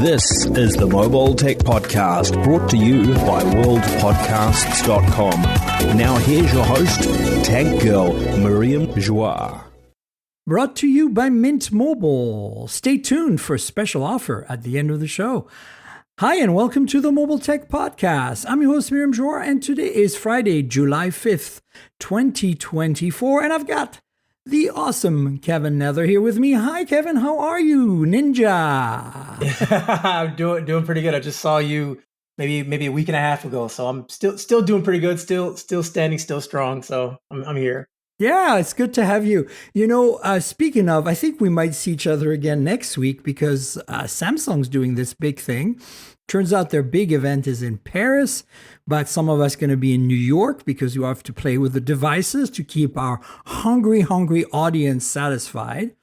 This is the Mobile Tech Podcast, brought to you by worldpodcasts.com. Now here's your host, Tech Girl, Miriam Joie. Brought to you by Mint Mobile. Stay tuned for a special offer at the end of the show. Hi, and welcome to the Mobile Tech Podcast. I'm your host, Miriam Joie, and today is Friday, July 5th, 2024, and I've got the awesome Kevin Nether here with me. Hi, Kevin. How are you, Ninja? I'm doing pretty good. I just saw you maybe a week and a half ago, so I'm still doing pretty good. Still standing, still strong. So I'm here. Yeah, it's good to have you. You know, speaking of, I think we might see each other again next week because Samsung's doing this big thing. Turns out their big event is in Paris, but some of us going to be in New York because you have to play with the devices to keep our hungry audience satisfied.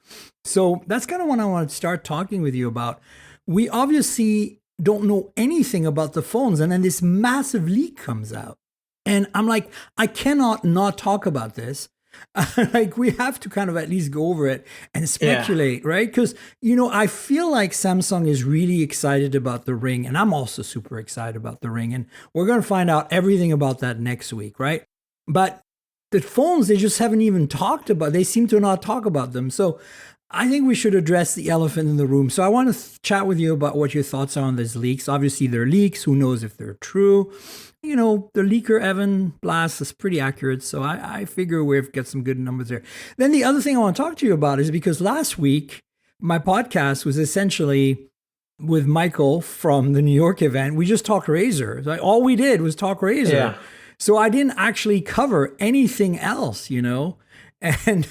So that's kind of what I want to start talking with you about. We obviously don't know anything about the phones, and then this massive leak comes out. And I'm like, I cannot not talk about this. Like, we have to kind of at least go over it and speculate, right? Because, you know, I feel like Samsung is really excited about the Ring, and I'm also super excited about the Ring. And we're going to find out everything about that next week, right? But the phones, they just haven't even talked about. They seem to not talk about them. So I think we should address the elephant in the room. So I want to chat with you about what your thoughts are on these leaks. Obviously, they're leaks. Who knows if they're true? You know, the leaker, Evan Blass, is pretty accurate. So I figure we've got some good numbers there. Then the other thing I want to talk to you about is because last week, my podcast was essentially with Michael from the New York event. We just talked Razer. Like, all we did was talk Razer. Yeah. So I didn't actually cover anything else, you know? And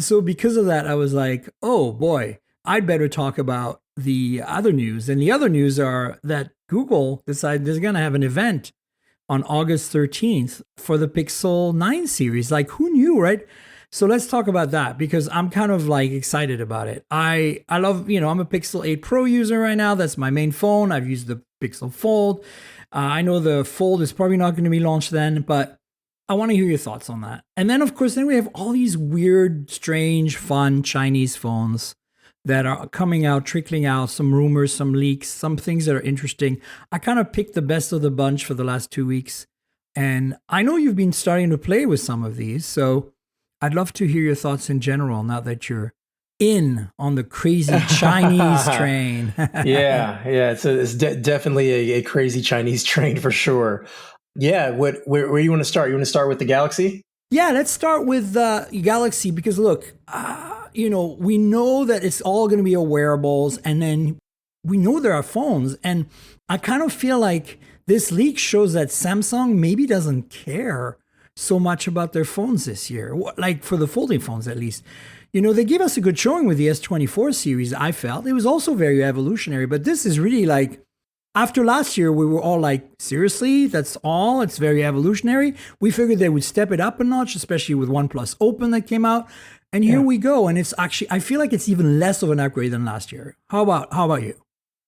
so because of that, I was like, oh boy, I'd better talk about the other news. And the other news are that Google decided they're going to have an event on August 13th for the Pixel 9 series. Like, who knew, right? So let's talk about that because I'm kind of like excited about it. I love, you know, I'm a Pixel 8 Pro user right now. That's my main phone. I've used the Pixel Fold. I know the Fold is probably not going to be launched then, but I want to hear your thoughts on that. And then, of course, then we have all these weird, strange, fun Chinese phones that are coming out, trickling out, some rumors, some leaks, some things that are interesting. I kind of picked the best of the bunch for the last 2 weeks. And I know you've been starting to play with some of these. So I'd love to hear your thoughts in general now that you're in on the crazy Chinese train. Yeah. It's definitely a crazy Chinese train for sure. Yeah, where you want to start? You want to start with the Galaxy? Yeah, let's start with the Galaxy because look, you know, we know that it's all going to be a wearables, and then we know there are phones, and I kind of feel like this leak shows that Samsung maybe doesn't care so much about their phones this year, like for the folding phones at least. You know, they gave us a good showing with the S24 series, I felt. It was also very evolutionary, but this is really like, after last year, we were all like, seriously, that's all? It's very evolutionary. We figured they would step it up a notch, especially with OnePlus Open that came out. And here we go. And it's actually, I feel like it's even less of an upgrade than last year. How about you?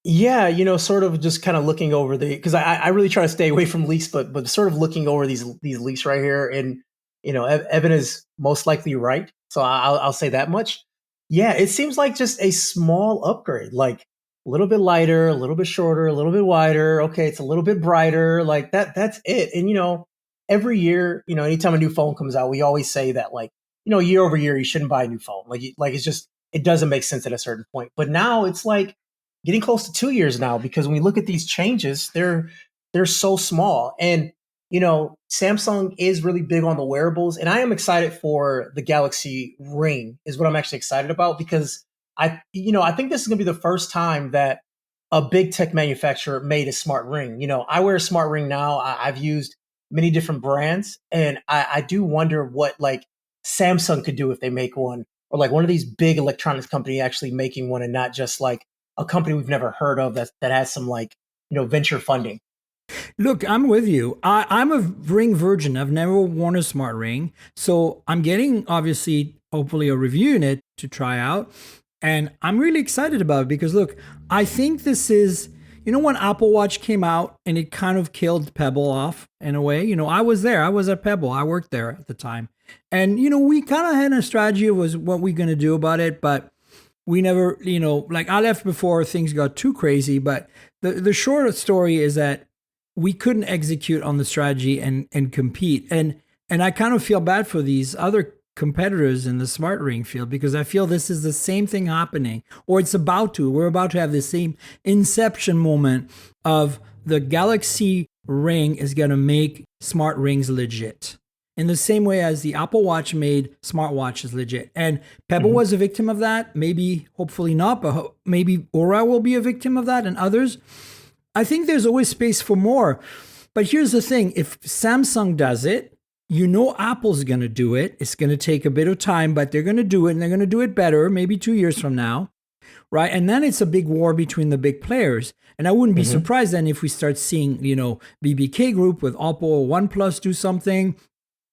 Yeah, you know, sort of just kind of looking over because I really try to stay away from leaks, but sort of looking over these leaks right here. And, you know, Evan is most likely right. So I'll say that much. Yeah, it seems like just a small upgrade, like a little bit lighter, a little bit shorter, a little bit wider. Okay, it's a little bit brighter. Like that's it. And, you know, every year, you know, anytime a new phone comes out, we always say that, like, you know, year over year, you shouldn't buy a new phone. Like it's just, it doesn't make sense at a certain point. But now it's like getting close to 2 years now, because when we look at these changes, they're so small. And, you know, Samsung is really big on the wearables. And I am excited for the Galaxy Ring is what I'm actually excited about, because I think this is going to be the first time that a big tech manufacturer made a smart ring. You know, I wear a smart ring now. I've used many different brands, and I do wonder what like Samsung could do if they make one, or like one of these big electronics company actually making one, and not just like a company we've never heard of that has some like, you know, venture funding. Look, I'm with you. I'm a ring virgin. I've never worn a smart ring. So I'm getting, obviously, hopefully a review in it to try out. And I'm really excited about it because, look, I think this is, you know, when Apple Watch came out and it kind of killed Pebble off in a way. You know, I was there. I was at Pebble. I worked there at the time. And, you know, we kind of had a strategy of what we're going to do about it. But we never, like I left before things got too crazy, but the short story is that we couldn't execute on the strategy and compete. And I kind of feel bad for these other competitors in the smart ring field, because I feel this is the same thing happening, or it's about to. We're about to have the same inception moment of the Galaxy ring is going to make smart rings legit. In the same way as the Apple Watch made smartwatches legit. And Pebble was a victim of that. Maybe, hopefully not, but maybe Aura will be a victim of that, and others. I think there's always space for more. But here's the thing. If Samsung does it, Apple's going to do it. It's going to take a bit of time, but they're going to do it, and they're going to do it better, maybe 2 years from now, right? And then it's a big war between the big players. And I wouldn't be surprised then if we start seeing, BBK Group with Oppo, OnePlus do something.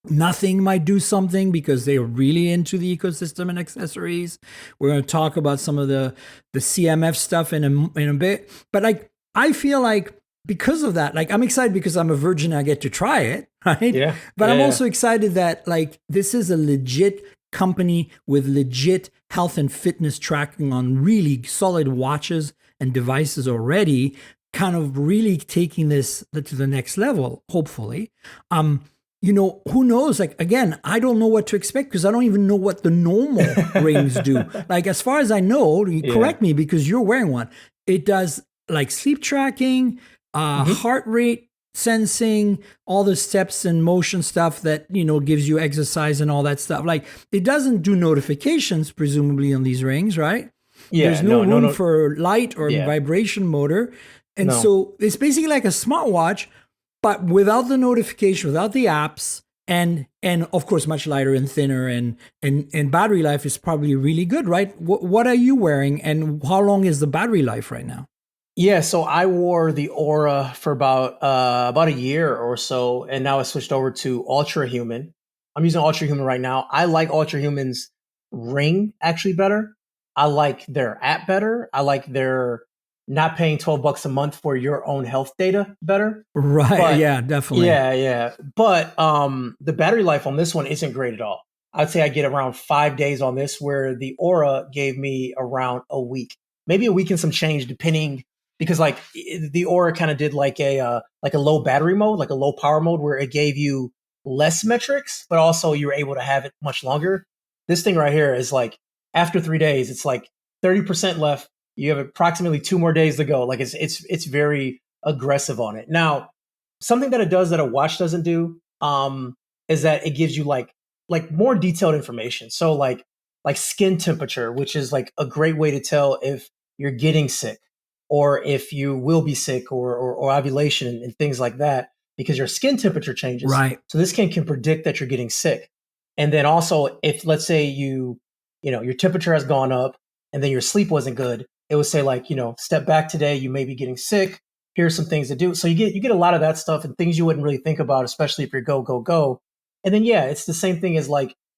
Nothing might do something because they're really into the ecosystem and accessories. We're going to talk about some of the CMF stuff in a bit. But I feel like because of that, I'm excited because I'm a virgin. I get to try it, right? Yeah. But I'm also excited that this is a legit company with legit health and fitness tracking on really solid watches and devices already, kind of really taking this to the next level, hopefully. Who knows? Again, I don't know what to expect because I don't even know what the normal rings do. As far as I know, correct me because you're wearing one. It does sleep tracking, heart rate sensing, all the steps and motion stuff that, gives you exercise and all that stuff. It doesn't do notifications, presumably, on these rings, right? Yeah, there's no room for light or vibration motor. And so it's basically like a smartwatch, but without the notification, without the apps, and of course much lighter and thinner, and battery life is probably really good, right? What are you wearing, and how long is the battery life right now? Yeah, so I wore the Aura for about a year or so, and now I switched over to Ultra Human. I'm using Ultra Human right now. I like Ultra Human's ring actually better. I like their app better. I like their not paying $12 a month for your own health data better. Right. But, yeah, definitely. Yeah. But the battery life on this one isn't great at all. I'd say I get around 5 days on this, where the Aura gave me around a week, maybe a week and some change, depending, because the Aura kind of did a low battery mode, like a low power mode, where it gave you less metrics, but also you were able to have it much longer. This thing right here is after 3 days, it's 30% left. You have approximately 2 more days to go. It's very aggressive on it. Now, something that it does that a watch doesn't do is that it gives you more detailed information. So like skin temperature, which is a great way to tell if you're getting sick or if you will be sick, or ovulation and things like that, because your skin temperature changes. Right. So this can predict that you're getting sick. And then also, if let's say your temperature has gone up and then your sleep wasn't good, it would say step back today, you may be getting sick. Here's some things to do. So you get a lot of that stuff and things you wouldn't really think about, especially if you're go. And then, it's the same thing as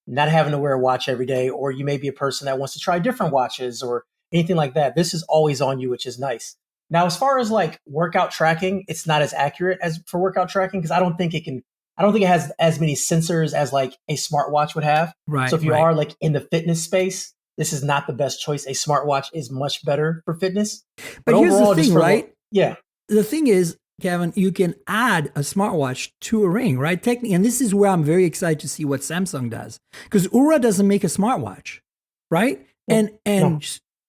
not having to wear a watch every day, or you may be a person that wants to try different watches or anything like that. This is always on you, which is nice. Now, as far as workout tracking, it's not as accurate as for workout tracking, because I don't think it has as many sensors as a smartwatch would have. Right. So if you are in the fitness space, this is not the best choice. A smartwatch is much better for fitness. But here's overall, the thing, right? Yeah. The thing is, Kevin, you can add a smartwatch to a ring, right? Technically, and this is where I'm very excited to see what Samsung does, because Oura doesn't make a smartwatch, right? No.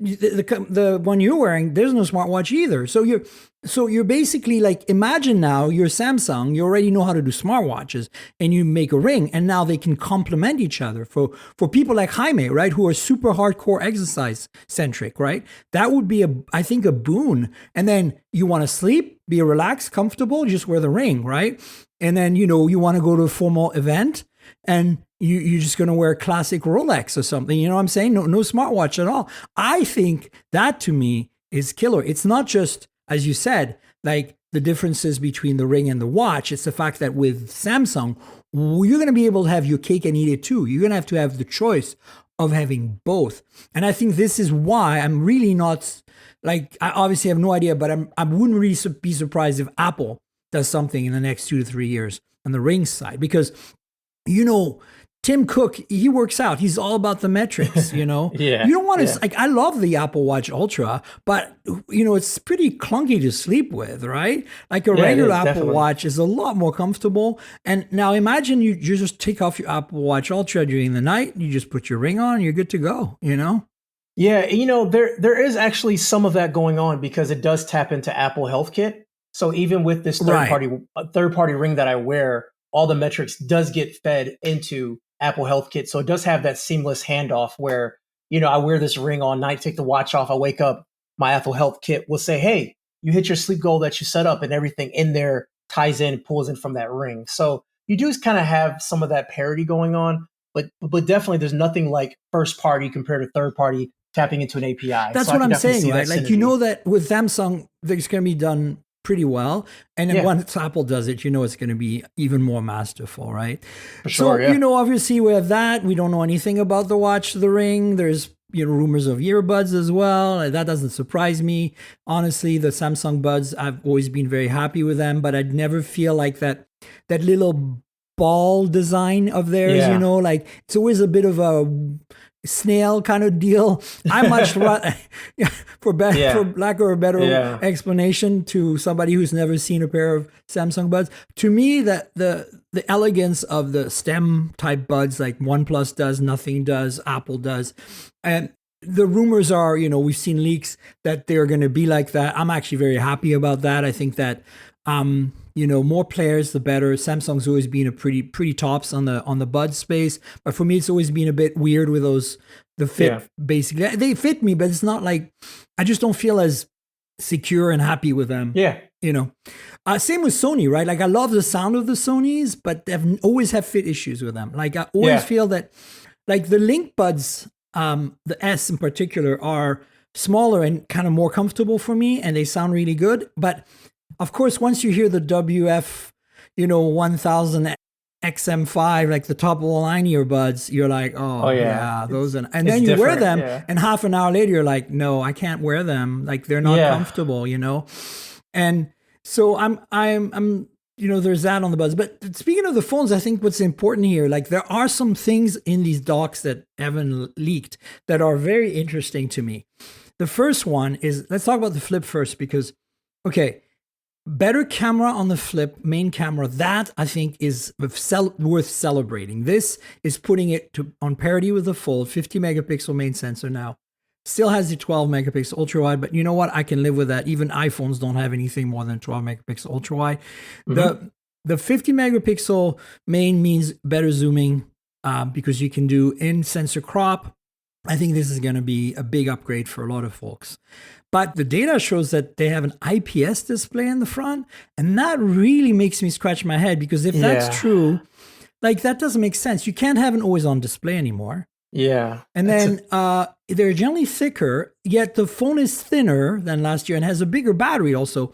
The one you're wearing, there's no smartwatch either. So you're basically imagine now you're Samsung, you already know how to do smartwatches, and you make a ring, and now they can complement each other for people like Jaime, right, who are super hardcore exercise centric, right? That would be I think a boon. And then you want to sleep, be relaxed, comfortable, just wear the ring, right? And then you want to go to a formal event, and you're just going to wear a classic Rolex or something. You know what I'm saying? No smartwatch at all. I think that, to me, is killer. It's not just, as you said, the differences between the ring and the watch. It's the fact that with Samsung, you're going to be able to have your cake and eat it too. You're going to have the choice of having both. And I think this is why I'm really not, I obviously have no idea, but I wouldn't really be surprised if Apple does something in the next 2 to 3 years on the ring side, because Tim Cook, he works out. He's all about the metrics, you know. Yeah, You don't want to yeah. like. I love the Apple Watch Ultra, but you know it's pretty clunky to sleep with, right? Like a Yeah, it regular is, Apple definitely. Watch is a lot more comfortable. And now imagine you just take off your Apple Watch Ultra during the night. You just put your ring on, you're good to go. You know. Yeah, there is actually some of that going on because it does tap into Apple Health Kit. So even with this Right. third party ring that I wear, all the metrics does get fed into Apple Health Kit. So it does have that seamless handoff where, I wear this ring all night, take the watch off, I wake up, my Apple Health Kit will say, "Hey, you hit your sleep goal that you set up," and everything in there ties in, pulls in from that ring. So you do kind of have some of that parity going on, but definitely there's nothing like first party compared to third party tapping into an API. That's So I what can I'm definitely saying, see right? that Like, you synergy. know that with Samsung, it's going to be done pretty well. And then Yeah, once Apple does it, you know it's going to be even more masterful, right? for sure. So, Yeah. obviously we have that. We don't know anything about the watch, the ring. There's, rumors of earbuds as well. That doesn't surprise me. Honestly, the Samsung buds, I've always been very happy with them, but I'd never feel like that little ball design of theirs, Yeah. like it's always a bit of a snail kind of deal. I much rather, for Yeah. lack of a better Yeah. explanation to somebody who's never seen a pair of Samsung buds, to me that the elegance of the stem type buds like OnePlus does, nothing does, Apple does, and the rumors are, we've seen leaks that they're going to be like that. I'm actually very happy about that. I think that more players the better. Samsung's always been a pretty tops on the bud space, but for me it's always been a bit weird with the fit. Yeah. Basically they fit me, but it's not like I just don't feel as secure and happy with them. Yeah. Same with Sony, right? Like I love the sound of the Sonys, but they've always have fit issues with them. Like I always Yeah. feel that like the Link buds, the S in particular, are smaller and kind of more comfortable for me, and they sound really good. But of course, once you hear the WF, 1000 XM5, like the top of the line earbuds, you're like, oh, Oh, yeah, yeah. those. And it's then you wear different, them, yeah. and half an hour later, you're like, no, I can't wear them. Like they're not Yeah. comfortable, And so I'm there's that on the buds. But speaking of the phones, I think what's important here, like there are some things in these docs that Evan leaked that are very interesting to me. The first one is, let's talk about the Flip first, because, okay, better camera on the Flip, main camera, that I think is worth celebrating. This is putting it on parity with the Fold, 50 megapixel main sensor now. Still has the 12 megapixel ultra wide, but you know what? I can live with that. Even iPhones don't have anything more than 12 megapixel ultra wide. The 50 megapixel main means better zooming because you can do in sensor crop. I think this is going to be a big upgrade for a lot of folks. But the data shows that they have an IPS display in the front, and that really makes me scratch my head, because if that's Yeah. true, like that doesn't make sense. You can't have an always on display anymore. Yeah. And then they're generally thicker, yet the phone is thinner than last year and has a bigger battery also.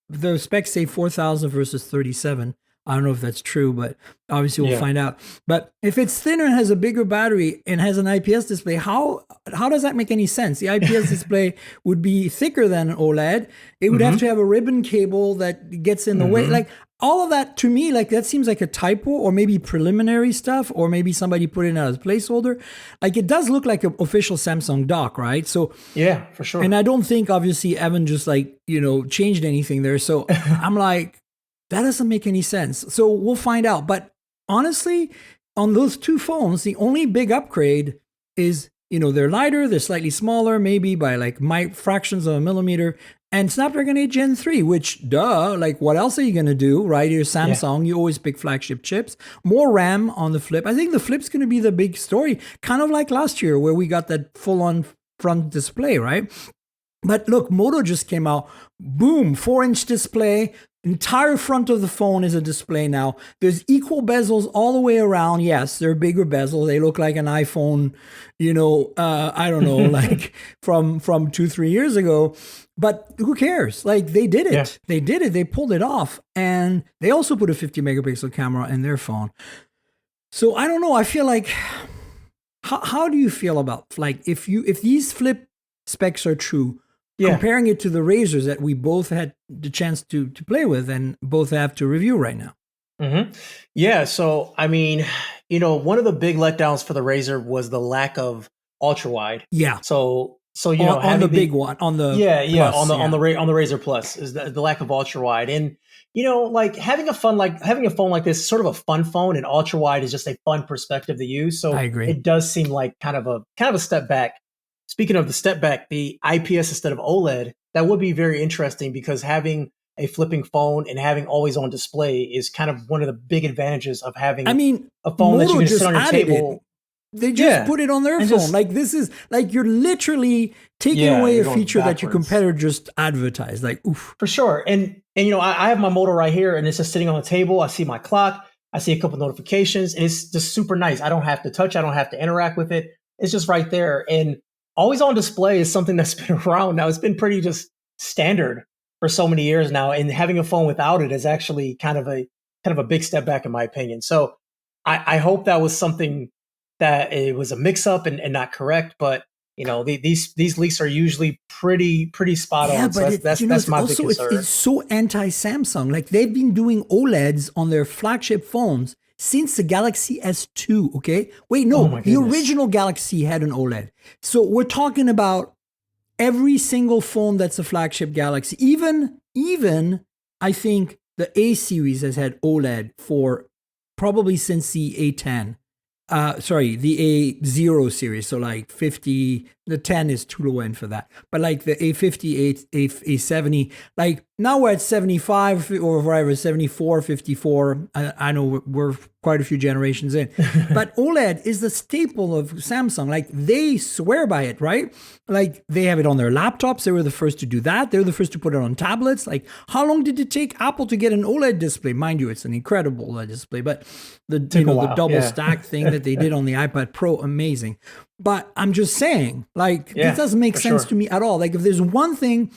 The specs say 4,000 versus 37. I don't know if that's true, but obviously we'll find out. But if it's thinner and has a bigger battery and has an IPS display, how does that make any sense? The IPS display would be thicker than an OLED. It would have to have a ribbon cable that gets in the way. Like all of that, to me, like that seems like a typo, or maybe preliminary stuff, or maybe somebody put it in as a placeholder. Like it does look like an official Samsung dock, right? So Yeah, for sure. and I don't think obviously Evan just changed anything there. So I'm like, that doesn't make any sense. So we'll find out. But honestly, on those two phones, the only big upgrade is, they're lighter, they're slightly smaller, maybe by like fractions of a millimeter, and Snapdragon 8 Gen 3, which, like what else are you going to do, right? You're Samsung, you always pick flagship chips. More RAM on the Flip. I think the Flip's going to be the big story, kind of like last year where we got that full-on front display, right? But look, Moto just came out, boom, 4-inch display. Entire front of the phone is a display now. There's equal bezels all the way around. Yes, they're bigger bezels. They look like an iPhone, I don't know, like from 2-3 years ago. But who cares? Like they did it. Yeah. They did it. They pulled it off. And they also put a 50 megapixel camera in their phone. So I don't know. I feel like, how do you feel about, like, if these Flip specs are true, comparing it to the Razors that we both had the chance to play with and both have to review right now? Hmm. Yeah. So, I mean, one of the big letdowns for the Razer was the lack of ultra wide. Yeah, So on the having big the one, on the yeah, yeah, plus. Yeah, On the Razer Plus is the lack of ultra wide, and like having a phone like this, is sort of a fun phone, and ultra wide is just a fun perspective to use. I So agree. it does seem like kind of a step back. Speaking of the step back, the IPS instead of OLED, that would be very interesting because having a flipping phone and having always on display is kind of one of the big advantages of I having mean, a phone that you Moto can just sit just on your added it. table. They just Yeah, put it on their and phone. just Like this is like you're literally taking yeah, away you're a going feature that your backwards. competitor just advertised. Like, oof. For sure. And I have my motor right here and it's just sitting on the table. I see my clock. I see a couple notifications and it's just super nice. I don't have to touch. I don't have to interact with it. It's just right there. And always on display is something that's been around now. It's been pretty just standard for so many years now. And having a phone without it is actually kind of a big step back in my opinion. So I hope that was something that it was a mix up and not correct, but these leaks are usually pretty spot Yeah, on. So but that's it's my big also it's concern. so anti-Samsung. Like they've been doing OLEDs on their flagship phones since the Galaxy S2, okay? Wait, Oh no, my the goodness. original Galaxy had an OLED. So we're talking about every single phone that's a flagship Galaxy. Even I think the A series has had OLED for probably since the A10. Sorry, the A0 series. So like 50, the 10 is too low end for that. But like the A50, A70, like now we're at 75 or whatever, 74, 54. I know we're quite a few generations in. But OLED is the staple of Samsung. Like they swear by it, right? Like they have it on their laptops. They were the first to do that. They were the first to put it on tablets. Like how long did it take Apple to get an OLED display? Mind you, it's an incredible OLED display, but Took a the while. double Yeah. stack thing that they did on the iPad Pro, amazing. But I'm just saying, like this Yeah, doesn't make for sense sure. to me at all. Like if there's one thing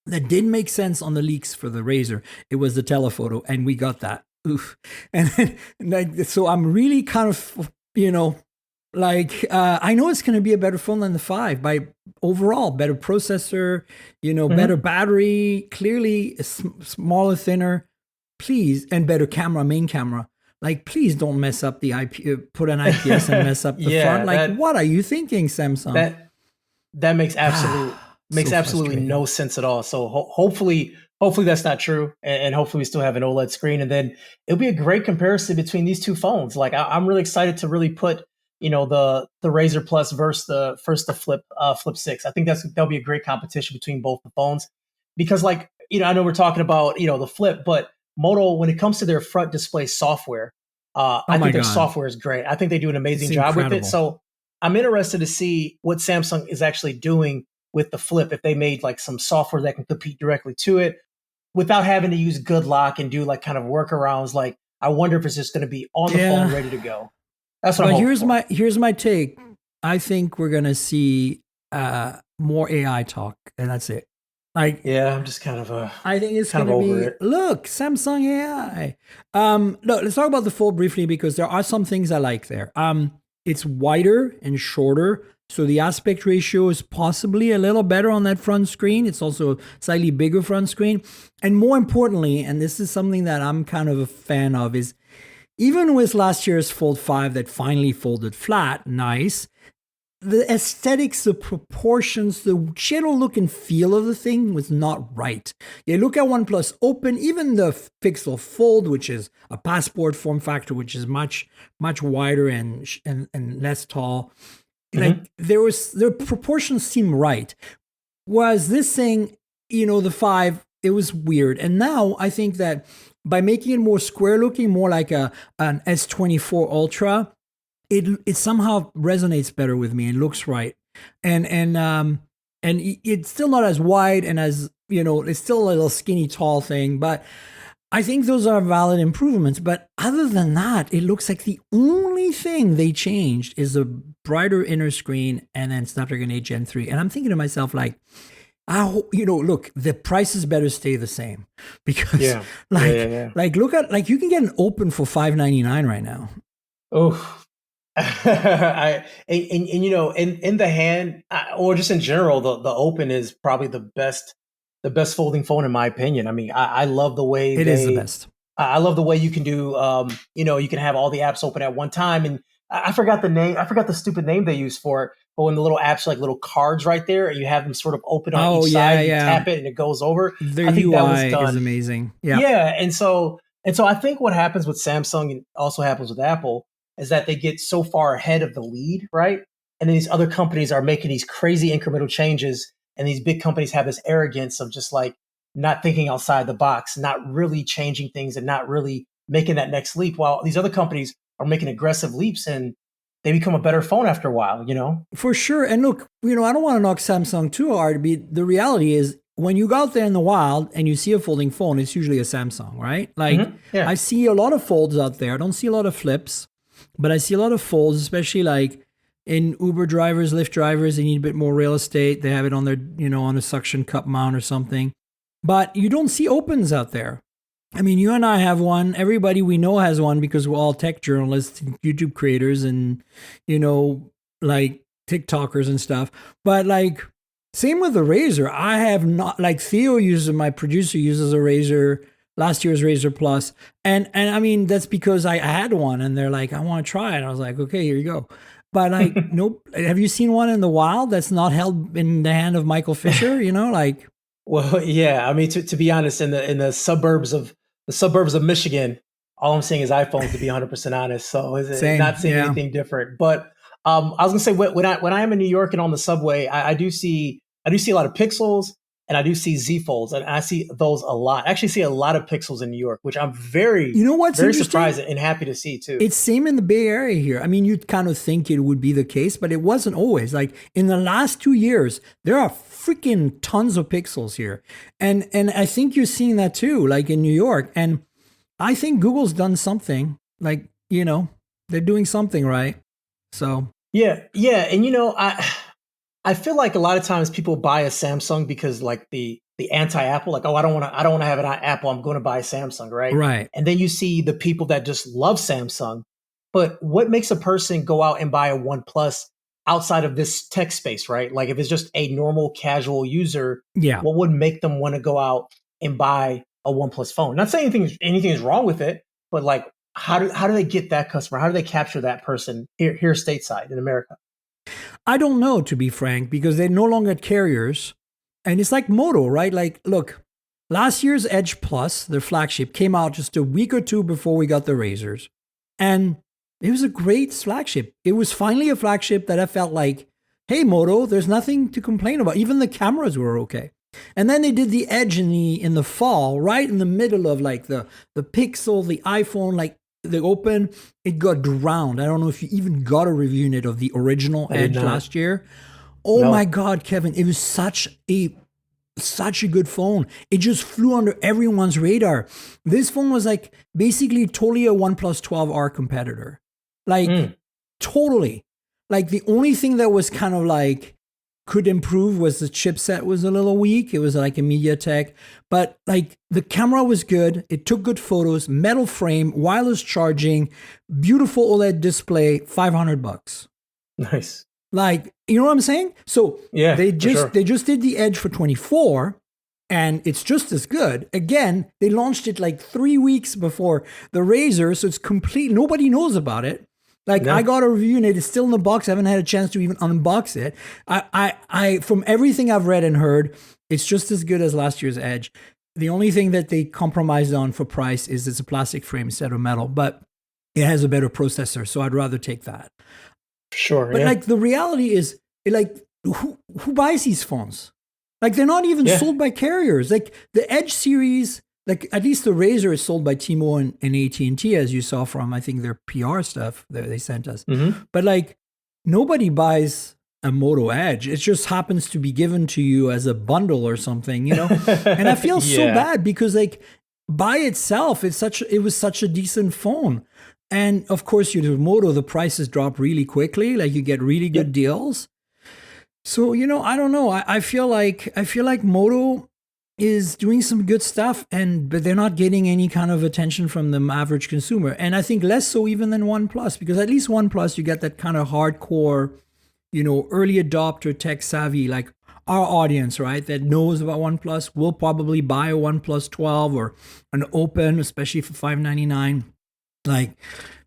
that didn't make sense on the leaks for the Razer, it was the telephoto, and we got that. Oof. And then, like, so I'm really kind of, I know it's going to be a better phone than the 5 by overall better processor, better Hmm. battery, clearly smaller, thinner, please, and better camera, main camera. Like, please don't mess up the IP, put an IPS and mess up the front. Yeah, Like, what are you thinking, Samsung? that that makes So absolutely frustrating. no sense at all. So hopefully that's not true, and hopefully we still have an OLED screen, and then it'll be a great comparison between these two phones. Like I'm really excited to really put the Razer Plus versus the Flip 6. I think that'll be a great competition between both the phones because like I know we're talking about the Flip, but Moto when it comes to their front display software, Oh I my think their God. software is great. I think they do an It's amazing job with it. incredible. So I'm interested to see what Samsung is actually doing with the Flip if they made like some software that can compete directly to it without having to use good lock and do like kind of workarounds. Like I wonder if it's just going to be on the phone Yeah. ready to go. That's what I'm But hoping for. here's my take. I think we're gonna see more AI talk, and that's it. Like Yeah, I'm just I think it's kind going of to over be it. look Samsung AI. Look, let's talk about the Fold briefly because there are some things I like there. It's wider and shorter, so the aspect ratio is possibly a little better on that front screen. It's also a slightly bigger front screen, and more importantly, and this is something that I'm kind of a fan of, is even with last year's Fold 5 that finally folded flat, nice, the aesthetics, the proportions, the general look and feel of the thing was not right. You look at OnePlus Open, even the Pixel Fold, which is a passport form factor, which is much wider and less tall. Hmm. Like their proportions seem right. Whereas this thing, the 5, it was weird. And now I think that by making it more square looking, more like an S24 Ultra, it somehow resonates better with me and looks right, and it's still not as wide and as it's still a little skinny tall thing, but I think those are valid improvements. But other than that, it looks like the only thing they changed is a brighter inner screen and then Snapdragon 8 Gen 3. And I'm thinking to myself like, look, the prices better stay the same because Yeah, yeah, yeah, like yeah. look at like you can get an Open for $599 right now. Oh, and in the hand or just in general, the Open is probably the best folding phone in my opinion. I mean, I love the way It is the best. I love the way you can do, you can have all the apps open at one time. And I forgot the name. I forgot the stupid name they use for it. But when the little apps are like little cards right there, and you have them sort of open on Oh each yeah, side, you yeah. tap it and it goes over. Their I think that was UI is done. amazing. Yeah. Yeah, and so I think what happens with Samsung and also happens with Apple is that they get so far ahead of the lead, right? And then these other companies are making these crazy incremental changes, and these big companies have this arrogance of just like not thinking outside the box, not really changing things, and not really making that next leap. While these other companies are making aggressive leaps, and they become a better phone after a while, you know? For sure. And look, I don't want to knock Samsung too hard. The reality is, when you go out there in the wild and you see a folding phone, it's usually a Samsung, right? Like, Yeah. I see a lot of folds out there. I don't see a lot of flips, but I see a lot of folds, especially like in Uber drivers, Lyft drivers. They need a bit more real estate. They have it on their, on a suction cup mount or something. But you don't see opens out there. I mean, you and I have one. Everybody we know has one because we're all tech journalists, and YouTube creators, and, like TikTokers and stuff. But like, same with the Razor. I have not, like, Theo my producer uses a Razor, last year's Razor Plus. And I mean, that's because I had one and they're like, I want to try it. I was like, okay, here you go. But like, nope. Have you seen one in the wild that's not held in the hand of Michael Fisher? Like. Well, yeah. I mean, to be honest, in the suburbs of Michigan, all I'm seeing is iPhones. To be 100% honest, so Same, not seeing yeah. anything different. But I was gonna say when I am in New York and on the subway, I do see a lot of Pixels, and I do see Z Folds, and I see those a lot. I actually see a lot of Pixels in New York, which I'm very what's very surprised and happy to see too. It's same in the Bay Area here. I mean, you'd kind of think it would be the case, but it wasn't always. Like, in the last 2 years, there are freaking tons of Pixels here. And I think you're seeing that too, like in New York. And I think Google's done something, like, they're doing something right. So yeah. And I feel like a lot of times people buy a Samsung because like the anti-Apple, like, oh, I don't want to have an Apple, I'm going to buy a Samsung, right? Right. And then you see the people that just love Samsung. But what makes a person go out and buy a OnePlus outside of this tech space, right? Like, if it's just a normal casual user, what would make them want to go out and buy a OnePlus phone? Not saying anything is wrong with it, but like, how do they get that customer? How do they capture that person here stateside in America? I don't know, to be frank, because they're no longer carriers. And it's like Moto, right? Like, look, last year's Edge Plus, their flagship, came out just a week or two before we got the Razors. And it was a great flagship. It was finally a flagship that I felt like, hey, Moto, there's nothing to complain about. Even the cameras were okay. And then they did the Edge in the fall, right in the middle of like the Pixel, the iPhone, like the Open. It got drowned. I don't know if you even got a review in it of the original Edge last year. Oh my God, Kevin, it was such a good phone. It just flew under everyone's radar. This phone was like basically totally a OnePlus 12R competitor. Like totally. Like, the only thing that was kind of like could improve was the chipset was a little weak. It was like a MediaTek, but like the camera was good. It took good photos, metal frame, wireless charging, beautiful OLED display, $500. Nice. Like, you know what I'm saying? So yeah, they just did the Edge for 24, and it's just as good. Again, they launched it like 3 weeks before the Razor, so it's complete. Nobody knows about it. Like, I got a review and it is still in the box. I haven't had a chance to even unbox it. I from everything I've read and heard, it's just as good as last year's Edge. The only thing that they compromised on for price is it's a plastic frame instead of metal, but it has a better processor, so I'd rather take that. Sure. But like, the reality is, like, who buys these phones? Like, they're not even sold by carriers. Like, the Edge series, like, at least the Razor is sold by T-Mobile and AT&T, as you saw from, I think, their PR stuff that they sent us. Mm-hmm. But like, nobody buys a Moto Edge. It just happens to be given to you as a bundle or something, And I feel so bad because, like, by itself, it was such a decent phone. And of course, with Moto, the prices drop really quickly. Like, you get really good deals. So, I don't know. I feel like Moto is doing some good stuff, but they're not getting any kind of attention from the average consumer. And I think less so even than OnePlus, because at least OnePlus, you get that kind of hardcore, early adopter, tech savvy, like our audience, right, that knows about OnePlus will probably buy a OnePlus 12 or an Open, especially for $599. Like,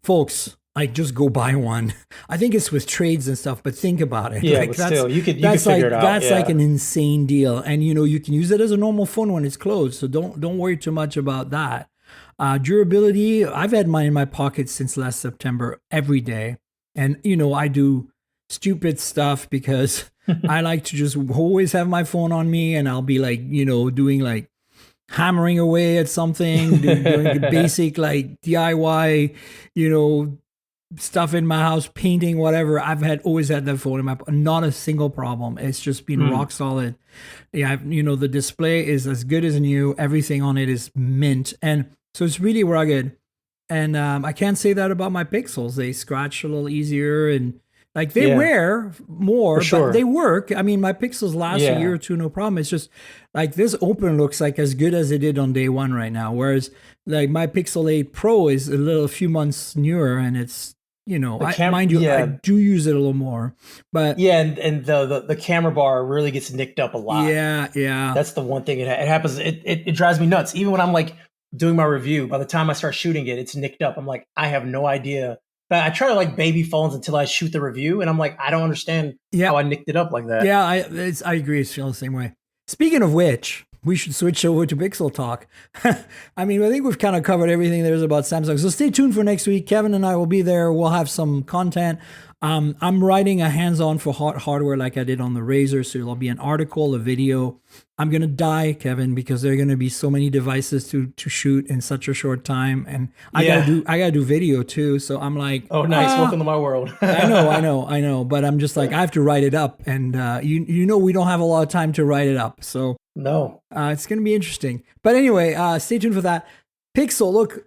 folks, like just go buy one. I think it's with trades and stuff, but think about it. Yeah, like but that's still, you could that's like figure it out. that's Yeah. like an insane deal, and you can use it as a normal phone when it's closed. So don't worry too much about that. Durability, I've had mine in my pocket since last September every day, and I do stupid stuff because I like to just always have my phone on me, and I'll be like doing like hammering away at something, doing basic like DIY, stuff in my house, painting, whatever. Always had that phone in my, not a single problem. It's just been rock solid. Yeah, the display is as good as new. Everything on it is mint, and so it's really rugged. And I can't say that about my Pixels. They scratch a little easier, and like they wear more, but they work. I mean, my Pixels last a year or two, no problem. It's just like this Open looks like as good as it did on day one right now. Whereas like my Pixel 8 Pro is a few months newer, and it's mind you, I do use it a little more, but and the camera bar really gets nicked up a lot. Yeah. That's the one thing it happens. It drives me nuts. Even when I'm like doing my review, by the time I start shooting it, it's nicked up. I'm like, I have no idea. But I try to like baby phones until I shoot the review, and I'm like, I don't understand how I nicked it up like that. Yeah, I agree. It's feeling the same way. Speaking of which, we should switch over to Pixel Talk. I mean, I think we've kind of covered everything there is about Samsung. So stay tuned for next week. Kevin and I will be there. We'll have some content. I'm writing a hands-on for hardware like I did on the Razr. So there'll be an article, a video. I'm going to die, Kevin, because there are going to be so many devices to shoot in such a short time. And I gotta do video too. So I'm like, oh, nice. Welcome to my world. I know. But I'm just like, I have to write it up. And we don't have a lot of time to write it up. So no, it's going to be interesting. But anyway, stay tuned for that. Pixel, look.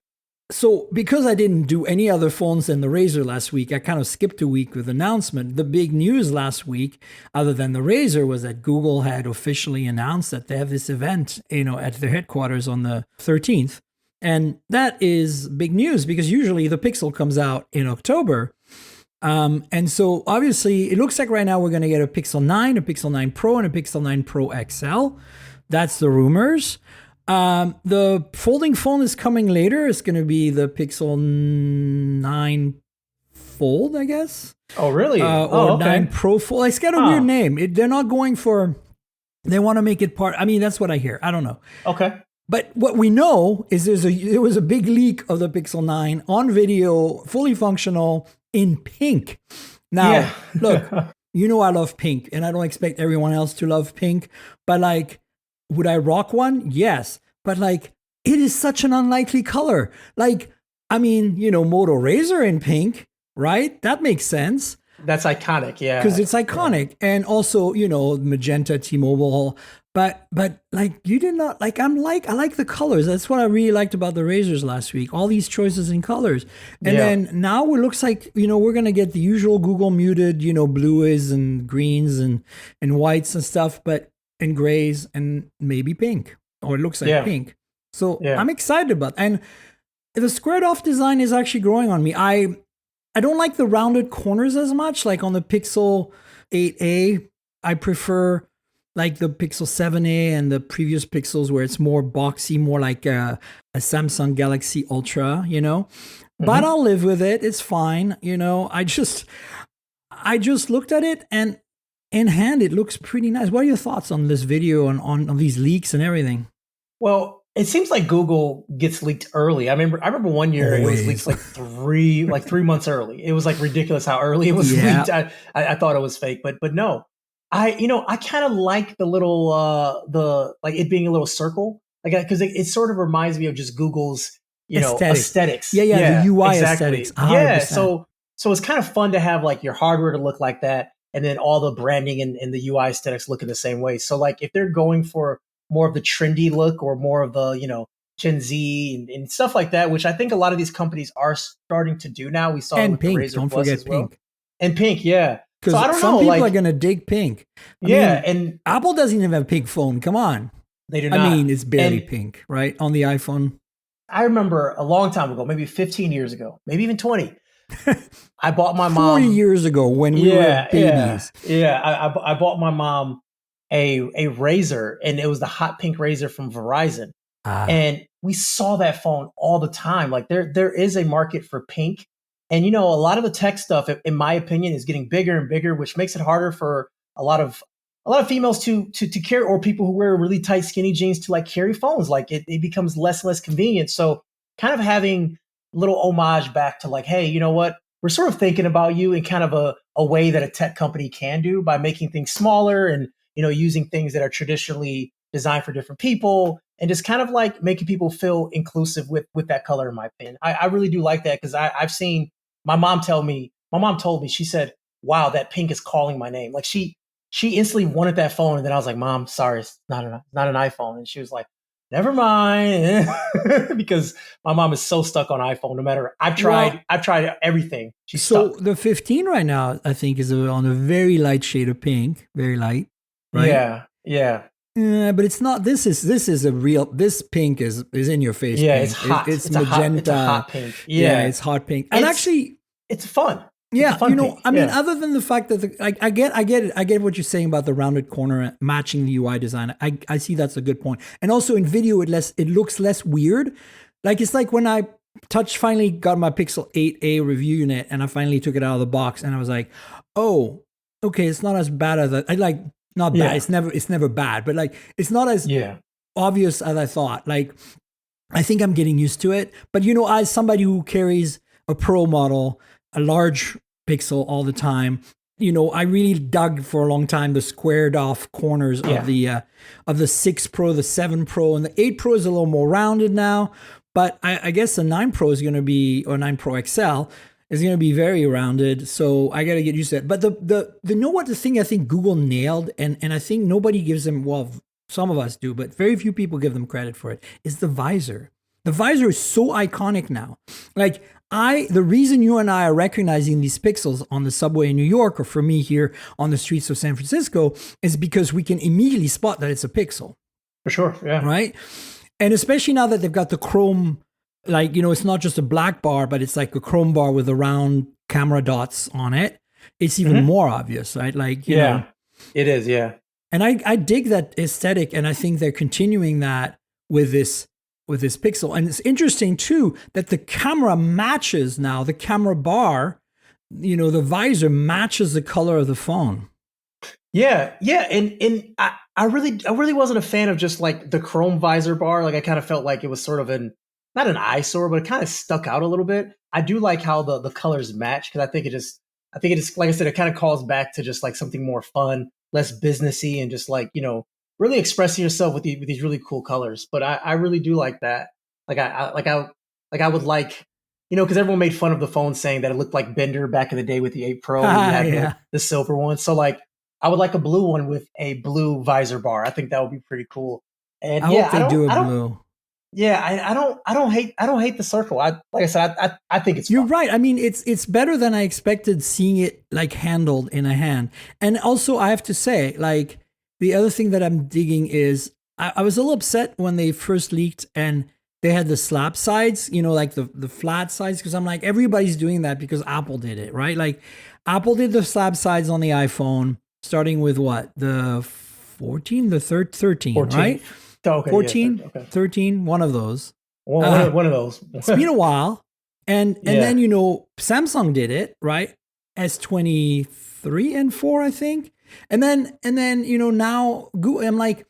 So because I didn't do any other phones than the Razr last week, I kind of skipped a week with announcement. The big news last week, other than the Razr, was that Google had officially announced that they have this event, at their headquarters on the 13th. And that is big news because usually the Pixel comes out in October. And so obviously it looks like right now we're going to get a Pixel 9, a Pixel 9 Pro, and a Pixel 9 Pro XL. That's the rumors. The folding phone is coming later. It's going to be the Pixel 9 Fold, I guess. Oh, really? Or 9 Pro Fold. It's got a weird name. They're not going for, they want to make it part. I mean, that's what I hear. I don't know. Okay. But what we know is there was a big leak of the Pixel 9 on video, fully functional in pink. Now, look, I love pink, and I don't expect everyone else to love pink, but like, would I rock one? Yes. But like, it is such an unlikely color. Like, I mean, Moto Razr in pink, right? That makes sense. That's iconic, yeah. Because it's iconic. Yeah. And also, magenta, T-Mobile. But like, you did not, like, I like the colors. That's what I really liked about the Razrs last week. All these choices in colors. And then now it looks like, we're going to get the usual Google muted, blues and greens and whites and stuff, and grays and maybe pink, or it looks like pink. So I'm excited about it. And the squared off design is actually growing on me. I don't like the rounded corners as much. Like on the Pixel 8a, I prefer like the Pixel 7a and the previous Pixels where it's more boxy, more like a Samsung Galaxy Ultra, But I'll live with it. It's fine. I just looked at it, and in hand, it looks pretty nice. What are your thoughts on this video and on these leaks and everything? Well, it seems like Google gets leaked early. I remember one year it was leaked like 3 months early. It was like ridiculous how early it was leaked. I thought it was fake, but no. I kind of like the little like it being a little circle, like because it sort of reminds me of just Google's aesthetics. Yeah, the UI exactly. aesthetics. 100%. Yeah, so it's kind of fun to have like your hardware to look like that. And then all the branding and the UI aesthetics look in the same way. So like if they're going for more of the trendy look or more of the, Gen Z and stuff like that, which I think a lot of these companies are starting to do now. We saw it with pink. the Razr Don't Plus forget as well. pink. And pink, yeah. Because so I don't some know, people are going to dig pink. I mean, and Apple doesn't even have a pink phone. Come on. They do not. I mean, it's barely pink, right? On the iPhone. I remember a long time ago, maybe 15 years ago, maybe even 20. I bought my mom 40 years ago when we were babies. I bought my mom a razor, and it was the hot pink razor from Verizon. Ah, And we saw that phone all the time. Like there is a market for pink. And a lot of the tech stuff, in my opinion, is getting bigger and bigger, which makes it harder for a lot of females to carry, or people who wear really tight skinny jeans to like carry phones. Like it becomes less and less convenient. So kind of having a little homage back to like, hey, you know what? We're sort of thinking about you in kind of a way that a tech company can do by making things smaller and using things that are traditionally designed for different people, and just kind of like making people feel inclusive with that color, in my opinion. I really do like that, because I've seen my mom told me, she said, wow, that pink is calling my name. Like she instantly wanted that phone. And then I was like, Mom, sorry, it's not an iPhone. And she was like, never mind. Because my mom is so stuck on iPhone. No matter, I've tried everything. She's so stuck. the 15 right now, I think, is on a very light shade of pink, very light, right? Yeah. But it's not. This is a real. This pink is in your face. Yeah, pink. it's hot. It's It's magenta. a hot pink. Yeah, it's hot pink. And actually, it's fun. yeah, It's a fun pink. I mean, Yeah. other than the fact that I get it. I get what you're saying about the rounded corner matching the UI design. I see that's a good point. And also in video, it looks less weird. Like it's like when I finally got my Pixel 8a review unit, and I finally took it out of the box, and I was like, oh, okay, it's not as bad as I like. Not bad. Yeah. It's never bad, but like it's not as Yeah. obvious as I thought. Like I think I'm getting used to it. But as somebody who carries a Pro model, a large Pixel all the time, I really dug for a long time the squared off corners of the 6 Pro, the 7 Pro, and the 8 Pro is a little more rounded now. But I guess the 9 Pro is going to be, or 9 Pro XL is going to be very rounded. So I got to get used to it. But the thing I think Google nailed, and I think nobody gives them, well, some of us do, but very few people give them credit for it, is the visor. The visor is so iconic now. Like the reason you and I are recognizing these pixels on the subway in New York, or for me here on the streets of San Francisco, is because we can immediately spot that it's a pixel. For sure. Yeah. Right. And especially now that they've got the chrome, like, it's not just a black bar, but it's like a chrome bar with the round camera dots on it. It's even more obvious, right? Like, you know. It is. Yeah. And I dig that aesthetic. And I think they're continuing that with this Pixel. And it's interesting too, that the camera matches now, the camera bar, the visor matches the color of the phone. Yeah. Yeah. And I really wasn't a fan of just like the chrome visor bar. Like I kind of felt like it was sort of not an eyesore, but it kind of stuck out a little bit. I do like how the colors match, because I think it just, like I said, it kind of calls back to just like something more fun, less businessy, and just like, really expressing yourself with these really cool colors. But I really do like that. Like I would like, because everyone made fun of the phone saying that it looked like Bender back in the day with the 8 Pro. And you had the silver one. So like, I would like a blue one with a blue visor bar. I think that would be pretty cool. And I hope they do a blue. Yeah, I don't hate the circle. Like I said, I think it's You're fun. right. I mean, it's better than I expected seeing it like handled in a hand. And also I have to say, like, the other thing that I'm digging is I was a little upset when they first leaked and they had the slap sides, like the flat sides, because I'm like, everybody's doing that because Apple did it, right? Like Apple did the slap sides on the iPhone, starting with what? The 13, 14. right? Okay, 14, yeah, okay. 13, one of those. One of those. It's been a while. And then, Samsung did it, right? S23 and 4, I think. And then, now Google, I'm like,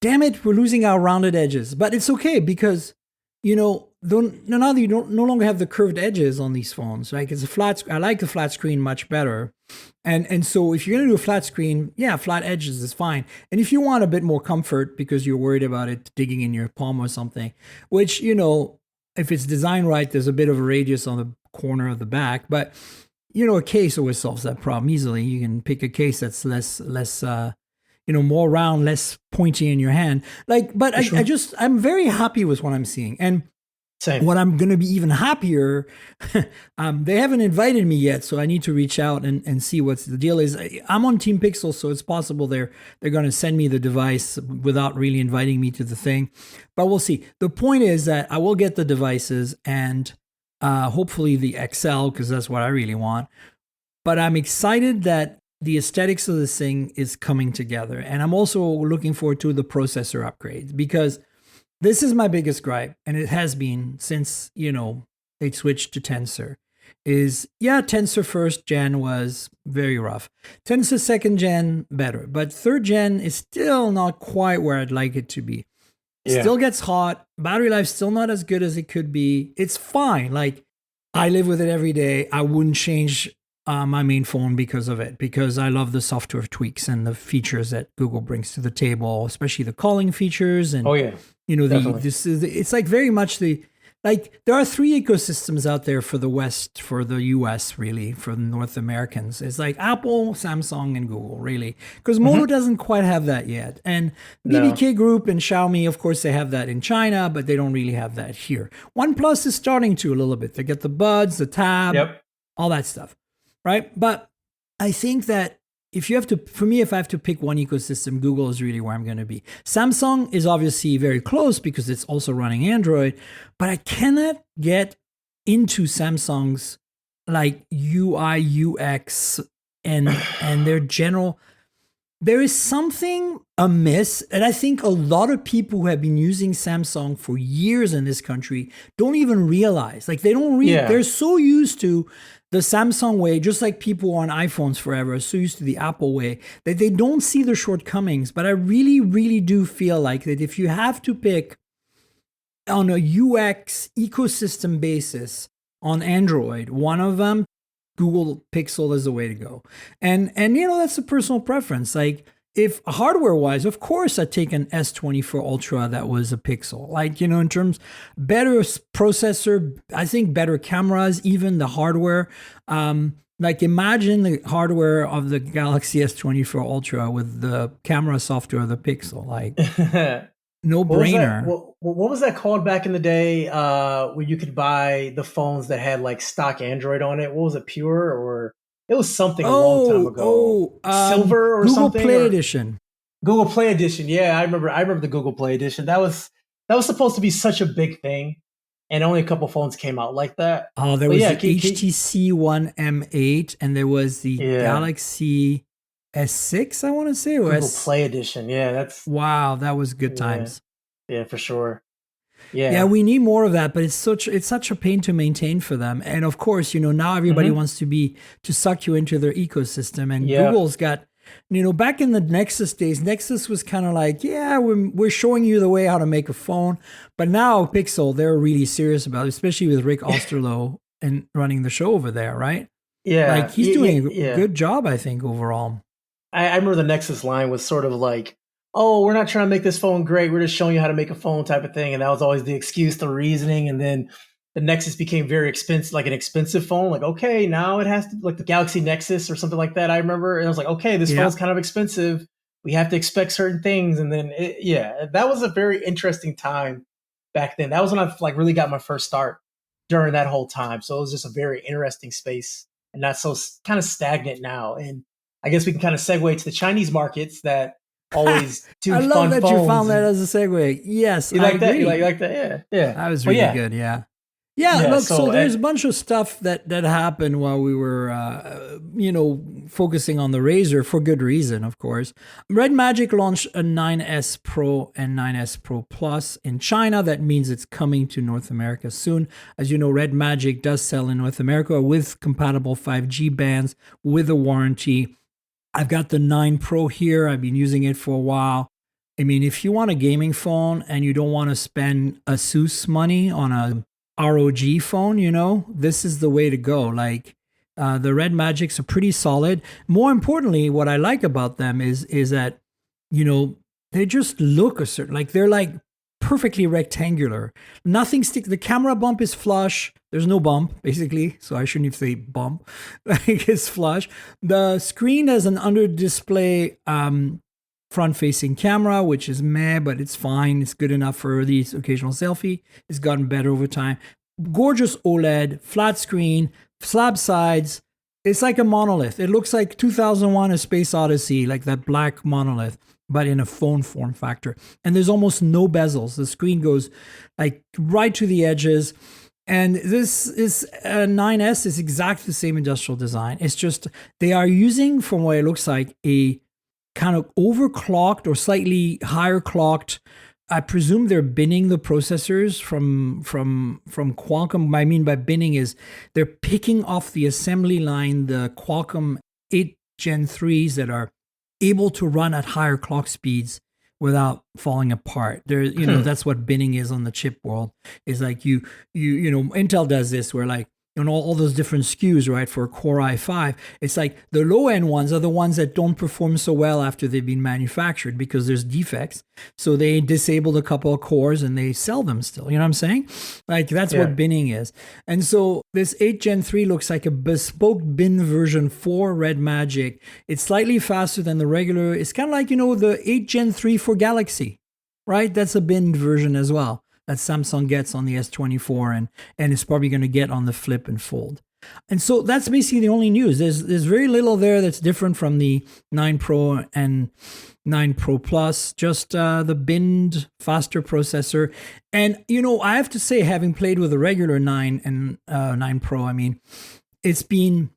damn it, we're losing our rounded edges. But it's okay because, now you don't no longer have the curved edges on these phones, right? It's I like the flat screen much better. And so if you're going to do a flat screen, flat edges is fine. And if you want a bit more comfort because you're worried about it digging in your palm or something, which, if it's designed right, there's a bit of a radius on the corner of the back, but a case always solves that problem easily. You can pick a case that's less more round, less pointy in your hand. Like, but sure. I'm very happy with what I'm seeing. And same. What I'm going to be even happier, they haven't invited me yet, so I need to reach out and see what the deal is. I'm on Team Pixel, so it's possible they're going to send me the device without really inviting me to the thing. But we'll see. The point is that I will get the devices and hopefully the XL, because that's what I really want. But I'm excited that the aesthetics of this thing is coming together. And I'm also looking forward to the processor upgrades, because this is my biggest gripe, and it has been since, they switched to Tensor. Tensor first gen was very rough. Tensor second gen, better. But third gen is still not quite where I'd like it to be. Yeah. Still gets hot. Battery life still not as good as it could be. It's fine. Like, I live with it every day. I wouldn't change my main phone because of it, because I love the software tweaks and the features that Google brings to the table, especially the calling features. And, it's like very much there are three ecosystems out there for the West, for the US, really, for the North Americans. It's like Apple, Samsung, and Google, really. Because Moto doesn't quite have that yet. And BBK Group and Xiaomi, of course, they have that in China, but they don't really have that here. OnePlus is starting to a little bit. They get the Buds, the Tab, all that stuff, right? But I think that if I have to pick one ecosystem, Google is really where I'm going to be. Samsung is obviously very close because it's also running Android, but I cannot get into Samsung's like UI, UX, and their general. There is something amiss, and I think a lot of people who have been using Samsung for years in this country don't even realize. Like, they're so used to the Samsung way, just like people on iPhones forever are so used to the Apple way, that they don't see the shortcomings. But I really, really do feel like that if you have to pick on a UX ecosystem basis on Android, one of them, Google Pixel is the way to go. And that's a personal preference. Like, if hardware-wise, of course, I'd take an S24 Ultra that was a Pixel. Like, in terms better processor, I think better cameras, even the hardware. Like, imagine the hardware of the Galaxy S24 Ultra with the camera software of the Pixel. Like, no brainer. What was that called back in the day where you could buy the phones that had like stock Android on it? What was it, Pure or... It was something a long time ago. Silver or Google something. Google Play Edition. Google Play Edition. Yeah, I remember the Google Play Edition. That was supposed to be such a big thing, and only a couple phones came out like that. Oh, there was the HTC One M8, and there was the Galaxy S6, I want to say. Google Play Edition. Yeah, wow, that was good times. Yeah, for sure. Yeah, we need more of that, but it's such a pain to maintain for them. And of course, now everybody wants to suck you into their ecosystem. And Google's got, back in the Nexus days, Nexus was kind of like, we're showing you the way how to make a phone. But now Pixel, they're really serious about it, especially with Rick Osterloh and running the show over there, right? Yeah. Like, he's doing a good job, I think, overall. I remember the Nexus line was sort of like, oh, we're not trying to make this phone great. We're just showing you how to make a phone type of thing. And that was always the excuse, the reasoning. And then the Nexus became very expensive, like an expensive phone. Like, okay, now it has to, like the Galaxy Nexus or something like that, I remember. And I was like, okay, this phone's kind of expensive. We have to expect certain things. And then, that was a very interesting time back then. That was when I like really got my first start during that whole time. So it was just a very interesting space and not so kind of stagnant now. And I guess we can kind of segue to the Chinese markets that always do I fun love that phones. you found that as a segue. Yes, you like I that? agree. You like that? Yeah. That was really good. Yeah. Look, so there's a bunch of stuff that happened while we were, focusing on the Razr for good reason, of course. RedMagic launched a 9S Pro and 9S Pro Plus in China. That means it's coming to North America soon. As you know, RedMagic does sell in North America with compatible 5G bands with a warranty. I've got the 9 Pro here. I've been using it for a while. I mean, if you want a gaming phone and you don't want to spend ASUS money on a ROG phone, this is the way to go. Like, the RedMagics are pretty solid. More importantly, what I like about them is that, they just look a certain, like they're like perfectly rectangular. Nothing sticks. The camera bump is flush. There's no bump, basically. So I shouldn't even say bump. Like, it's flush. The screen has an under display front-facing camera, which is meh, but it's fine. It's good enough for the occasional selfie. It's gotten better over time. Gorgeous OLED, flat screen, slab sides. It's like a monolith. It looks like 2001: A Space Odyssey, like that black monolith, but in a phone form factor. And there's almost no bezels. The screen goes like right to the edges. And this is 9S is exactly the same industrial design. It's just they are using, from what it looks like, a kind of overclocked or slightly higher clocked. I presume they're binning the processors from Qualcomm. What I mean by binning is they're picking off the assembly line the Qualcomm 8 Gen 3s that are able to run at higher clock speeds without falling apart. There, that's what binning is on the chip world. Is like you Intel does this where like all those different SKUs, right, for Core i5, it's like the low end ones are the ones that don't perform so well after they've been manufactured because there's defects. So they disable a couple of cores and they sell them still. You know what I'm saying? Like that's what binning is. And so this 8 Gen 3 looks like a bespoke bin version for RedMagic. It's slightly faster than the regular. It's kind of like, the 8 Gen 3 for Galaxy, right? That's a bin version as well that Samsung gets on the S24 and is probably going to get on the Flip and Fold. And so that's basically the only news. There's very little there that's different from the 9 Pro and 9 Pro Plus, just the binned faster processor. And, I have to say, having played with the regular 9 and 9 Pro, I mean, it's been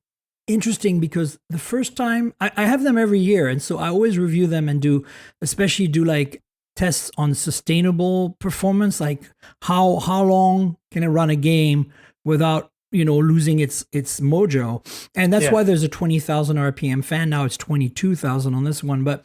interesting because the first time, I have them every year. And so I always review them and especially do like tests on sustainable performance, like how long can it run a game without losing its mojo. And that's why there's a 20,000 RPM fan. Now it's 22,000 on this one. But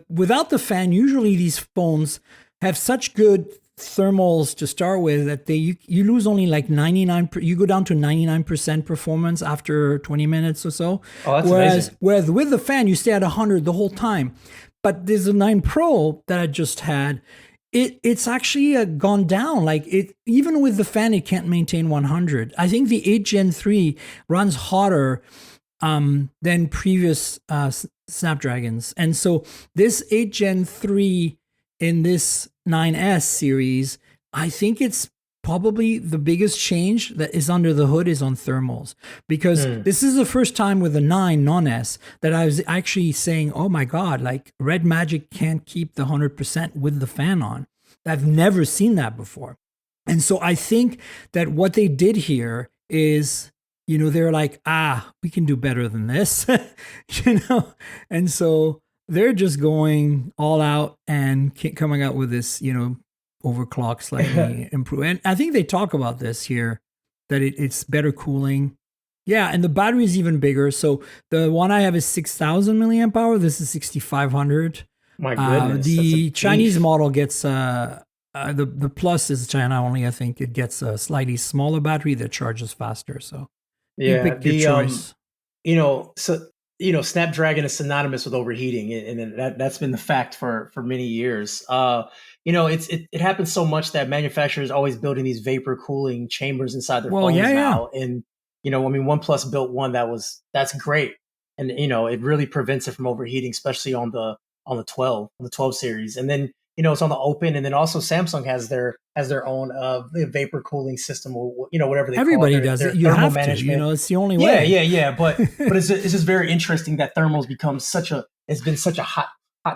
without the fan, usually these phones have such good thermals to start with that you lose only like 99. You go down to 99% performance after 20 minutes or so. Oh, that's amazing. Whereas with the fan, you stay at 100 the whole time. But there's a 9 Pro that I just had. It's actually gone down. Like even with the fan, it can't maintain 100. I think the 8 Gen 3 runs hotter than previous Snapdragons. And so this 8 Gen 3 in this 9S series, I think it's probably the biggest change that is under the hood is on thermals, because this is the first time with the 9 non-S that I was actually saying, oh my God, like RedMagic can't keep the 100% with the fan on. I've never seen that before. And so I think that what they did here is, they're like, we can do better than this, and so they're just going all out and coming out with this, overclock slightly improve. And I think they talk about this here, that it's better cooling. Yeah, and the battery is even bigger. So the one I have is 6,000 milliamp hour. This is 6,500. My goodness. The Chinese model gets the Plus is China only. I think it gets a slightly smaller battery that charges faster. So you pick your choice. Snapdragon is synonymous with overheating, and that's been the fact for many years. It happens so much that manufacturers are always building these vapor cooling chambers inside their phones now. And, OnePlus built one that's great. And, it really prevents it from overheating, especially on the 12 series. And then, it's on the Open. And then also Samsung has their own vapor cooling system, or, whatever they Everybody call it. does it. You have to, it's the only way. Yeah. But it's just very interesting that thermals become it's been such a hot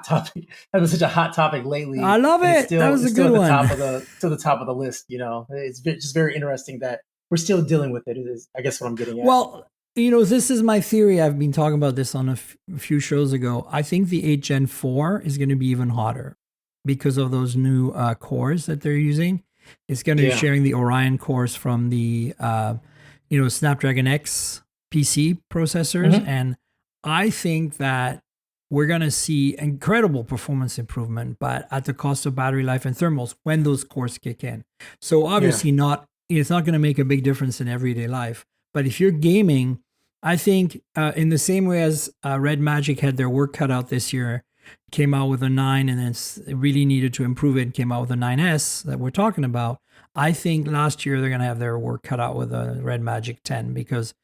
topic. That was such a hot topic lately. I love it. That was a good one. To the top of the list. It's just very interesting that we're still dealing with it. It is, I guess, what I'm getting at. Well, this is my theory. I've been talking about this on a few shows ago. I think the 8 Gen 4 is going to be even hotter because of those new cores that they're using. It's going to be sharing the Orion cores from the Snapdragon X PC processors, and I think that we're going to see incredible performance improvement, but at the cost of battery life and thermals when those cores kick in. So obviously it's not going to make a big difference in everyday life. But if you're gaming, I think in the same way as RedMagic had their work cut out this year, came out with a 9 and then really needed to improve it and came out with a 9S that we're talking about, I think last year they're going to have their work cut out with a RedMagic 10, because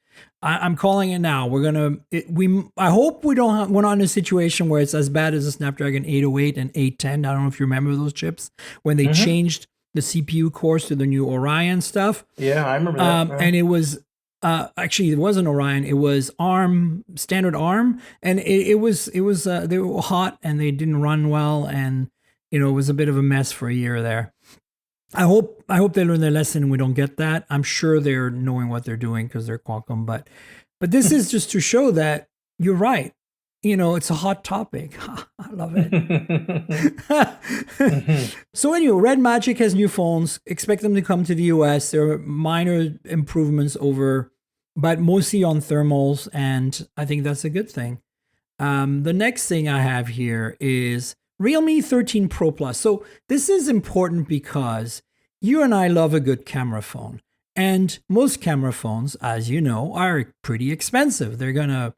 I'm calling it now. I hope we're not in a situation where it's as bad as the Snapdragon 808 and 810. I don't know if you remember those chips when they changed the CPU cores to the new Orion stuff. Yeah, I remember that. And it was actually it wasn't Orion. It was ARM, standard ARM, and it was they were hot and they didn't run well, and it was a bit of a mess for a year there. I hope they learn their lesson and we don't get that. I'm sure they're knowing what they're doing because they're Qualcomm, but this is just to show that you're right. It's a hot topic. I love it. So anyway, RedMagic has new phones. Expect them to come to the US. There are minor improvements but mostly on thermals, and I think that's a good thing. The next thing I have here is Realme 13 Pro Plus. So this is important because you and I love a good camera phone. And most camera phones, as you know, are pretty expensive. They're going to,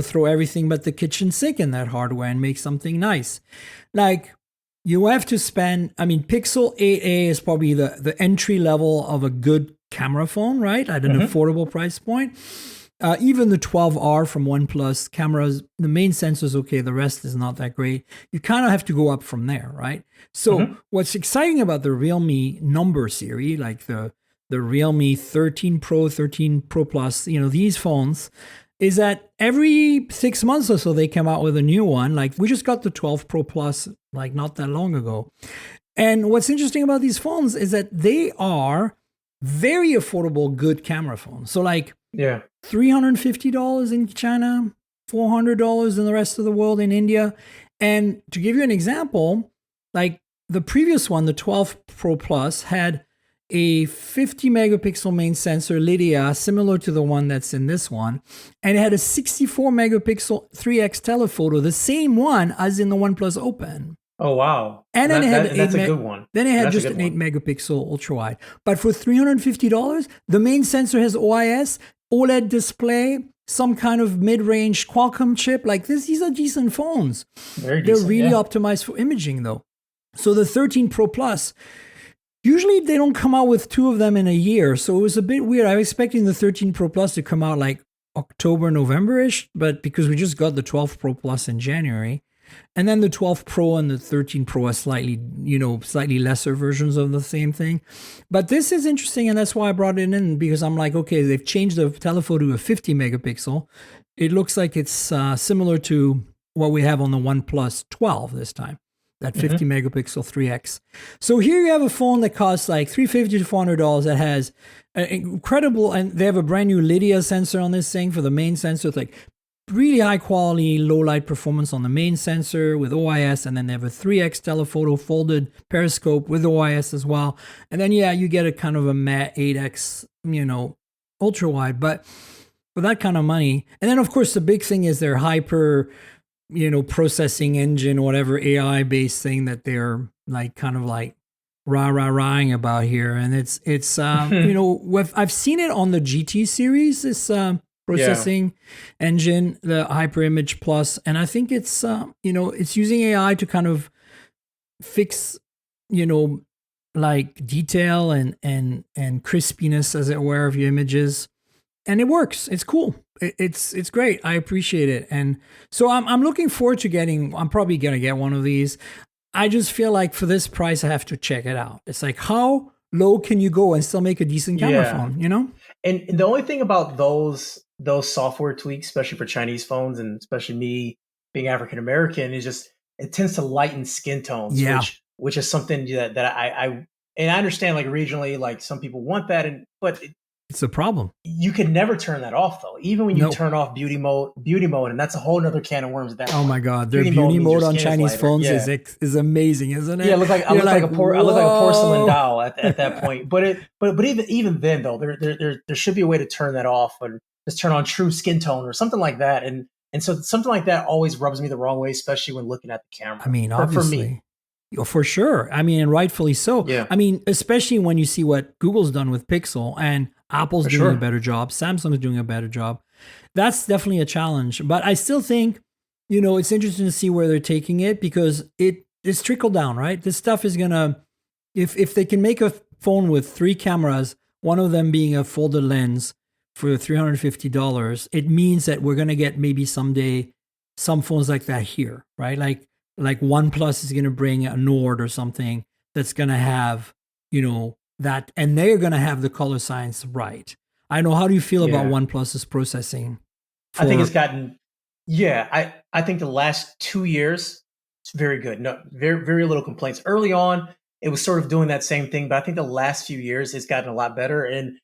throw everything but the kitchen sink in that hardware and make something nice. Like, you have to spend, Pixel 8a is probably the entry level of a good camera phone, right? At an affordable price point. Even the 12R from OnePlus cameras, the main sensor is okay. The rest is not that great. You kind of have to go up from there, right? So what's exciting about the Realme number series, like the Realme 13 Pro, 13 Pro Plus, these phones, is that every 6 months or so they come out with a new one. Like we just got the 12 Pro Plus like not that long ago. And what's interesting about these phones is that they are very affordable, good camera phones. So like $350 in China, $400 in the rest of the world in India. And to give you an example, like the previous one, the 12 Pro Plus, had a 50 megapixel main sensor Lydia, similar to the one that's in this one. And it had a 64 megapixel 3x telephoto, the same one as in the OnePlus Open. Oh, wow. And then that's a good one. Then it had just an 8 megapixel ultra wide. But for $350, the main sensor has OIS, OLED display, some kind of mid-range Qualcomm chip. Like these are decent phones. Very decent, they're really optimized for imaging though. So the 13 Pro Plus, usually they don't come out with two of them in a year. So it was a bit weird. I was expecting the 13 Pro Plus to come out like October, November-ish, but because we just got the 12 Pro Plus in January. And then the 12 Pro and the 13 Pro are slightly lesser versions of the same thing. But this is interesting, and that's why I brought it in, because I'm like, okay, they've changed the telephoto to a 50 megapixel. It looks like it's similar to what we have on the OnePlus 12 this time, that 50 megapixel 3X. So here you have a phone that costs like $350 to $400 that has an incredible, and they have a brand new Lydia sensor on this thing for the main sensor. It's like really high quality, low light performance on the main sensor with OIS, and then they have a 3x telephoto folded periscope with OIS as well. And then, you get a kind of a matte 8x, ultra wide, but for that kind of money. And then, of course, the big thing is their hyper, processing engine, whatever AI based thing that they're like kind of like rah-rah-rahing about here. And it's I've seen it on the GT series, this processing engine, the HyperImage Plus, and I think it's it's using AI to kind of fix like detail and crispiness, as it were, of your images, and it works. It's cool. It's great. I appreciate it, and so I'm looking forward to getting. I'm probably gonna get one of these. I just feel like for this price, I have to check it out. It's like, how low can you go and still make a decent camera phone? And the only thing about those software tweaks, especially for Chinese phones, and especially me being African American, is just it tends to lighten skin tones, which is something that I understand, like regionally, like some people want that, but it's a problem. You can never turn that off though. Even when you turn off beauty mode, and that's a whole nother can of worms. Oh my God, their beauty mode on Chinese phones is amazing, isn't it? Yeah, I look like a porcelain doll at that point. But even then though, there should be a way to turn that off and just turn on true skin tone or something like that. And so something like that always rubs me the wrong way, especially when looking at the camera. Obviously. For me. For sure. And rightfully so. Yeah. Especially when you see what Google's done with Pixel and Apple's doing a better job, Samsung's doing a better job. That's definitely a challenge. But I still think, it's interesting to see where they're taking it, because it's trickle down, right? This stuff is going to, if they can make a phone with 3 cameras, one of them being a folded lens for $350, it means that we're going to get maybe someday some phones like that here, right? Like OnePlus is going to bring a Nord or something that's going to have, that, and they're going to have the color science right. I know. How do you feel about OnePlus's processing? I think it's gotten, I think the last 2 years, it's very good. No, very, very little complaints. Early on, it was sort of doing that same thing. But I think the last few years it's gotten a lot better. And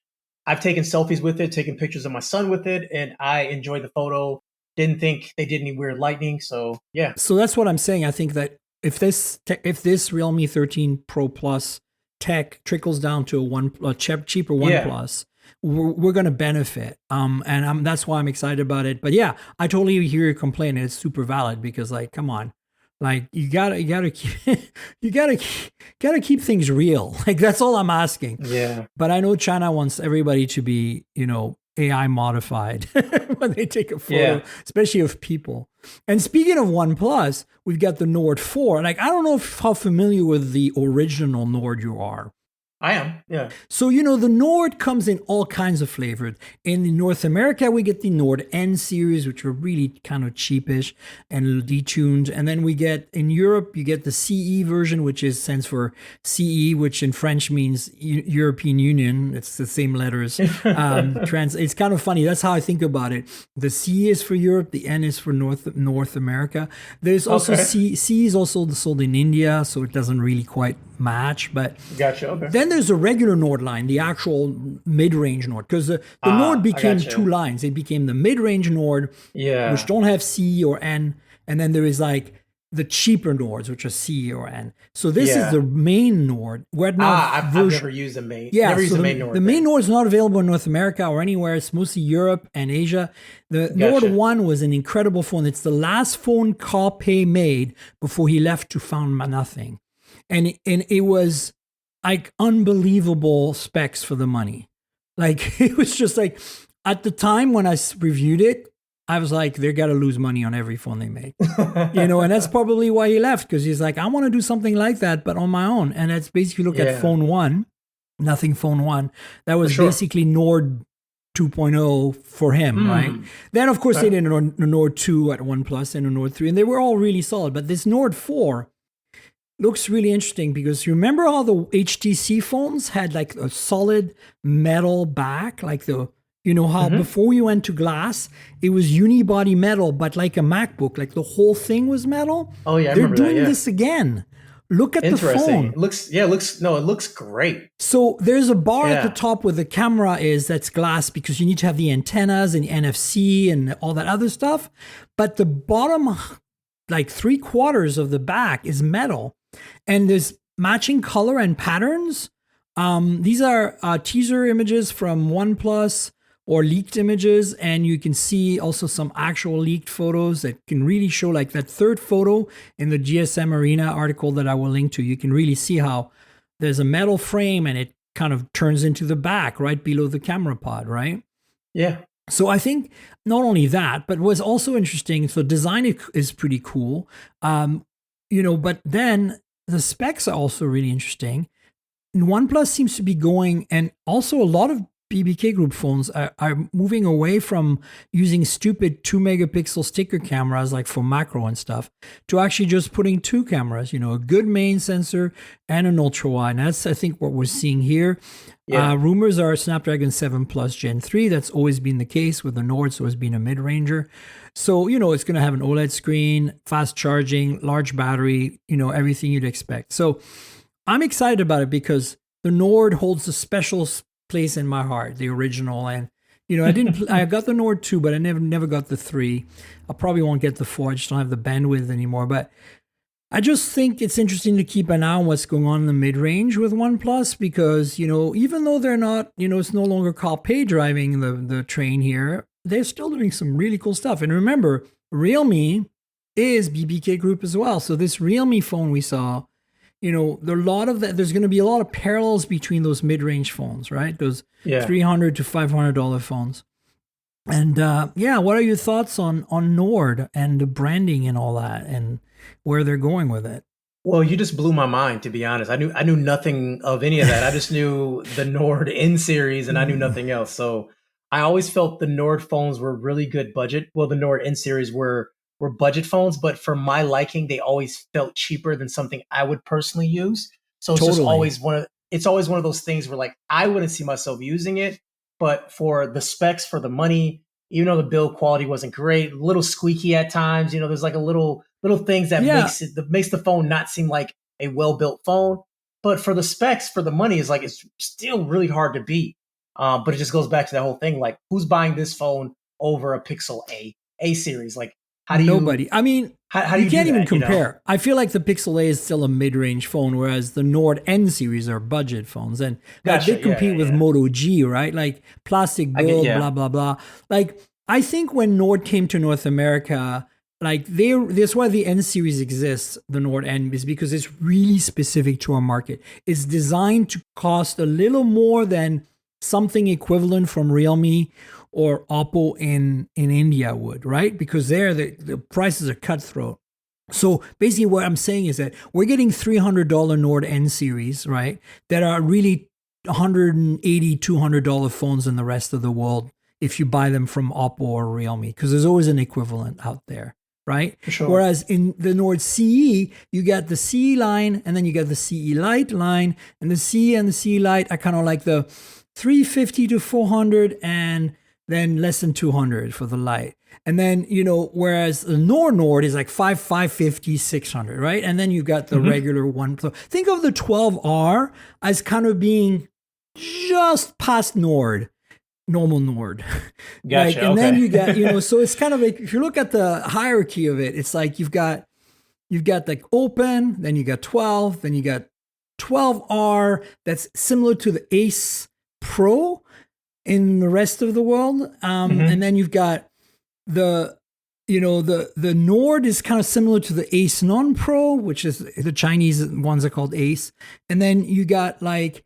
I've taken selfies with it, taken pictures of my son with it, and I enjoyed the photo. Didn't think they did any weird lighting. So yeah. So that's what I'm saying. I think that if this Realme 13 Pro Plus tech trickles down to a cheaper OnePlus, we're going to benefit. And that's why I'm excited about it. But yeah, I totally hear your complaint, and it's super valid because, like, come on, like you gotta keep you gotta keep things real. Like, that's all I'm asking. Yeah. But I know China wants everybody to be, AI modified when they take a photo, especially of people. And speaking of OnePlus, we've got the Nord 4. Like, I don't know how familiar with the original Nord you are. I am, yeah. So, the Nord comes in all kinds of flavors. In North America, we get the Nord N series, which are really kind of cheapish and detuned. And then we get, in Europe, you get the CE version, which stands for CE, which in French means European Union. It's the same letters. It's kind of funny. That's how I think about it. The C is for Europe. The N is for North America. There's also C is also sold in India, so it doesn't really quite match. But gotcha. Okay. Then there's a regular Nord line, the actual mid-range Nord, because the Nord became two lines. It became the mid-range Nord, which don't have C or N, and then there is like the cheaper Nords, which are C or N. So this is the main Nord. I've never used the main. Yeah, never used the main Nord. The main Nord is not available in North America or anywhere. It's mostly Europe and Asia. The Nord 1 was an incredible phone. It's the last phone Carl Pei made before he left to found nothing. And it was like unbelievable specs for the money. Like, it was just like, at the time when I reviewed it, I was like, they got to lose money on every phone they make. And that's probably why he left, because he's like, I want to do something like that, but on my own. And that's basically, look at Phone 1, Nothing Phone 1. That was basically Nord 2.0 for him, right? Then, of course, they did a Nord 2 at OnePlus and a Nord 3, and they were all really solid. But this Nord 4 looks really interesting because you remember how the HTC phones had like a solid metal back, like how before you went to glass, it was unibody metal, but like a MacBook, like the whole thing was metal. Oh yeah, they're doing this again. Look at the phone. It looks great. So there's a bar at the top where the camera is, that's glass, because you need to have the antennas and the NFC and all that other stuff. But the bottom, like 3/4 of the back, is metal. And there's matching color and patterns. These are teaser images from OnePlus or leaked images. And you can see also some actual leaked photos that can really show, like that third photo in the GSM Arena article that I will link to. You can really see how there's a metal frame and it kind of turns into the back right below the camera pod, right? Yeah. So I think not only that, but what's also interesting, so design is pretty cool. But then the specs are also really interesting. And OnePlus seems to be going, and also a lot of BBK Group phones are moving away from using stupid 2-megapixel sticker cameras like for macro and stuff to actually just putting two cameras, a good main sensor and an ultra wide. And that's, I think, what we're seeing here. Yeah. Rumors are Snapdragon 7 Plus Gen 3. That's always been the case with the Nord, so it's been a mid-ranger. So, it's going to have an OLED screen, fast charging, large battery, everything you'd expect. So I'm excited about it because the Nord holds a special place in my heart, the original. And, I got the Nord 2, but I never got the 3. I probably won't get the 4. I just don't have the bandwidth anymore. But I just think it's interesting to keep an eye on what's going on in the mid-range with OnePlus because, even though they're not, it's no longer Carl Pei driving the train here, they're still doing some really cool stuff. And remember, Realme is BBK Group as well. So this Realme phone we saw, there's going to be a lot of parallels between those mid-range phones, right? Those $300 to $500 phones. And what are your thoughts on Nord and the branding and all that and where they're going with it? Well, you just blew my mind, to be honest. I knew nothing of any of that. I just knew the Nord N series and I knew nothing else. So I always felt the Nord phones were really good budget. Well, the Nord N series were budget phones, but for my liking, they always felt cheaper than something I would personally use. So it's just always one of those things where like I wouldn't see myself using it, but for the specs, for the money, even though the build quality wasn't great, a little squeaky at times, there's like a little things that makes the phone not seem like a well-built phone. but for the specs, for the money, is like it's still really hard to beat. But it just goes back to that whole thing, like who's buying this phone over a Pixel A series? Like how do you? Nobody. I mean, How do you can't do even that, you know? compare. I feel like the Pixel A is still a mid-range phone, whereas the Nord N series are budget phones, and like, Gotcha, they compete yeah, with yeah. Moto G, right? Like plastic build, yeah. blah blah blah. Like I think when Nord came to North America, like that's why the N series exists. The Nord N is because it's really specific to our market. It's designed to cost a little more than something equivalent from Realme or Oppo in India would, right? Because there the prices are cutthroat. So basically what I'm saying is that we're getting $300 Nord N series, right? That are really $180, $200 phones in the rest of the world if you buy them from Oppo or Realme, because there's always an equivalent out there, right? For sure. Whereas in the Nord CE, you got the CE line and then you got the CE Lite line, and the CE and the CE Lite are kind of like the 350 to 400 and then less than 200 for the Lite. And then, whereas the Nord is like 550, 600, right? And then you've got the regular one. So think of the 12R as kind of being just past normal Nord. Gotcha. And then you got, so it's kind of like, if you look at the hierarchy of it, it's like you've got like open, then you got 12, then you got 12R that's similar to the Ace Pro in the rest of the world. And then you've got the Nord is kind of similar to the Ace Non-Pro, which is the Chinese ones are called Ace. And then you got like,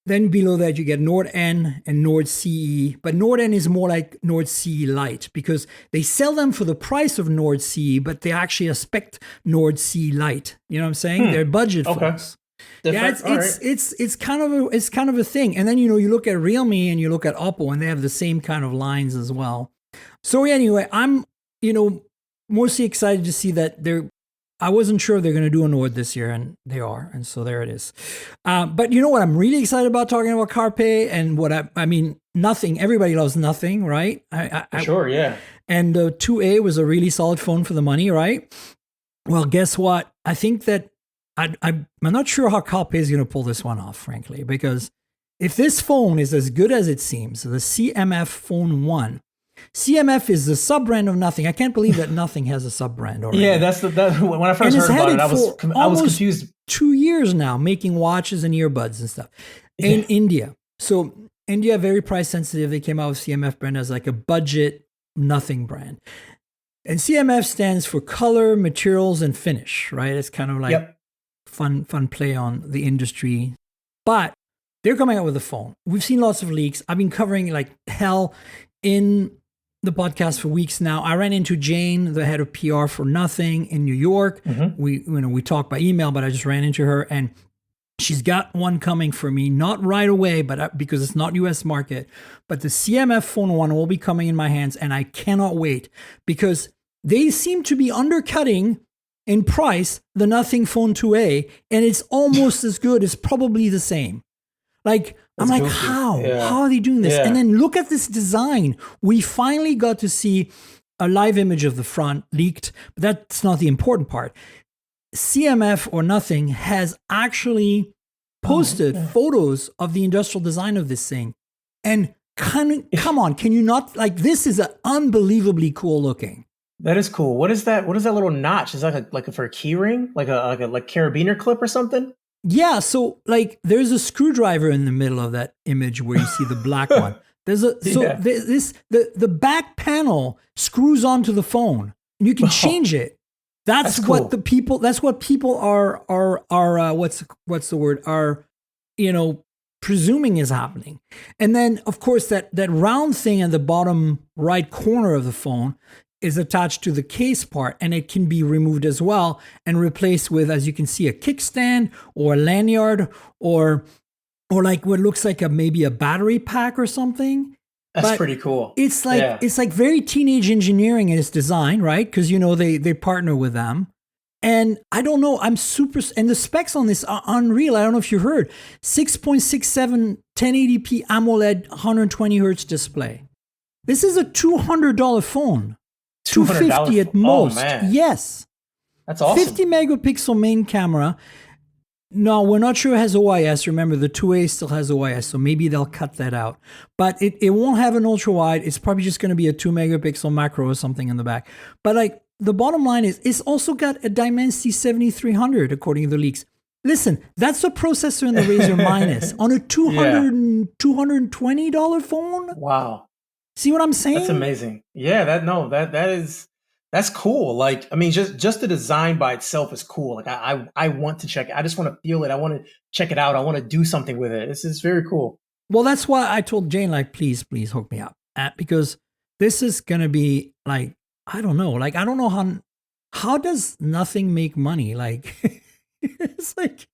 then below that you get Nord N and Nord CE. But Nord N is more like Nord CE Lite because they sell them for the price of Nord CE, but they actually expect Nord CE Lite. You know what I'm saying? They're budget phones. Different. Yeah, it's kind of a thing. And then you look at Realme and you look at Oppo and they have the same kind of lines as well. So anyway, I'm mostly excited to see that I wasn't sure if they're going to do a Nord this year, and they are, and so there it is. But you know what I'm really excited about talking about Carpe, and what I mean, Nothing. Everybody loves Nothing, right? Sure, yeah. And the 2A was a really solid phone for the money, right? Well, guess what? I think that I'm not sure how Carpe is going to pull this one off, frankly, because if this phone is as good as it seems, the CMF Phone 1. CMF is the sub-brand of Nothing. I can't believe that Nothing has a sub-brand already. Yeah, that's when I first heard about it, I was confused. 2 years now, making watches and earbuds and stuff in India. So India, very price sensitive. They came out with CMF brand as like a budget Nothing brand. And CMF stands for color, materials, and finish, right? It's kind of like fun play on the industry. But they're coming out with a phone. We've seen lots of leaks. I've been covering like hell in the podcast for weeks now. I ran into Jane, the head of PR for Nothing in New York. We talked by email, but I just ran into her, and she's got one coming for me, not right away, but because it's not US market, but the CMF Phone 1 will be coming in my hands, and I cannot wait because they seem to be undercutting in price the Nothing Phone 2A, and it's almost as good. It's probably the same. Like, I'm like, goofy. how? Yeah. How are they doing this? Yeah. And then look at this design. We finally got to see a live image of the front leaked, but that's not the important part. CMF or Nothing has actually posted photos of the industrial design of this thing. And come on, can you not, like, this is unbelievably cool looking. That is cool. What is that? What is that little notch? Is that like for a key ring? Like a carabiner clip or something? Yeah, so like there's a screwdriver in the middle of that image where you see the black one. The back panel screws onto the phone and you can change it. That's cool. what people are what's the word? Are presuming is happening. And then of course that round thing at the bottom right corner of the phone is attached to the case part, and it can be removed as well and replaced with, as you can see, a kickstand or a lanyard or like what looks like maybe a battery pack or something. That's pretty cool. It's like very teenage engineering in its design, right? Because they partner with them. And I don't know, and the specs on this are unreal. I don't know if you heard, 6.67 1080p AMOLED 120 hertz display. This is a $200 phone. $250 at most. Oh, man. Yes. That's awesome. 50 megapixel main camera. No, we're not sure it has OIS. Remember, the 2A still has OIS, so maybe they'll cut that out. But it won't have an ultra wide. It's probably just going to be a 2 megapixel macro or something in the back. But like the bottom line is, it's also got a Dimensity 7300 according to the leaks. Listen, that's the processor in the Razer Minus on a $220 phone. Wow. See what I'm saying? That's amazing. Yeah, that's cool. Like, I mean, just the design by itself is cool. Like I want to check it. I just want to feel it. I want to check it out. I want to do something with it. This is very cool. Well, that's why I told Jane, like, please hook me up. Because this is going to be like, I don't know. Like, I don't know how does nothing make money? Like, it's like,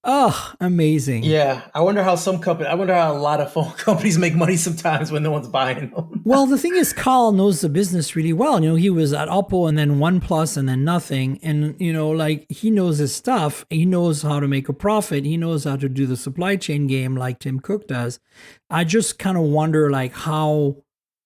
oh, amazing. Yeah. I wonder how a lot of phone companies make money sometimes when no one's buying them. Well, the thing is, Carl knows the business really well. You know, he was at Oppo and then OnePlus and then nothing. And, you know, like he knows his stuff. He knows how to make a profit. He knows how to do the supply chain game like Tim Cook does. I just kind of wonder like how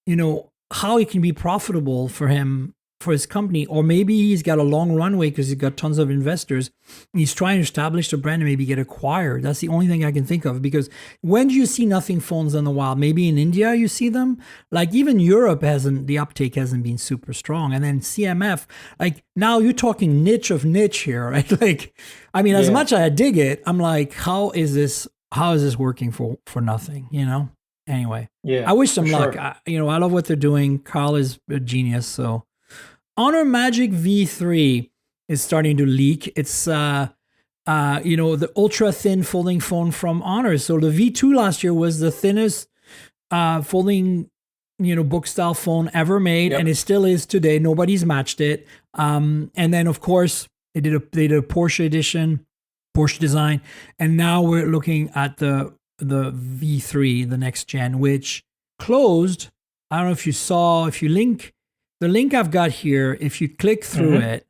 it can be profitable for him, for his company, or maybe he's got a long runway because he's got tons of investors. He's trying to establish the brand and maybe get acquired. That's the only thing I can think of, because when do you see nothing phones in the wild? Maybe in India you see them. Like even Europe the uptake hasn't been super strong. And then CMF, like now you're talking niche of niche here, right? Like, I mean, as much as I dig it, I'm like, how is this working for nothing, you know? Anyway, I wish them luck. Sure. I love what they're doing. Carl is a genius, so. Honor Magic V3 is starting to leak. It's the ultra thin folding phone from Honor. So the V2 last year was the thinnest folding book style phone ever made, and it still is today. Nobody's matched it. And then of course they did a Porsche edition, Porsche design, and now we're looking at the V3, the next gen, which closed. I don't know if you link. The link I've got here, if you click through it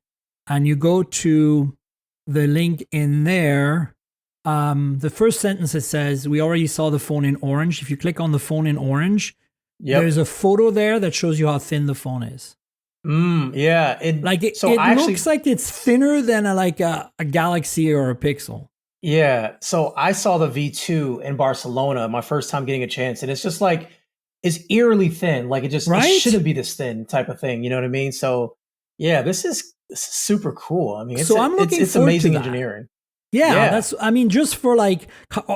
and you go to the link in there, the first sentence it says, we already saw the phone in orange. If you click on the phone in orange, there's a photo there that shows you how thin the phone is. Yeah. It looks like it's thinner than a Galaxy or a Pixel. Yeah. So I saw the V2 in Barcelona my first time getting a chance, and it's just like, it's eerily thin. Like it shouldn't be this thin type of thing. You know what I mean? So yeah, this is super cool. I mean, it's amazing engineering. Yeah, that's, I mean, just for like,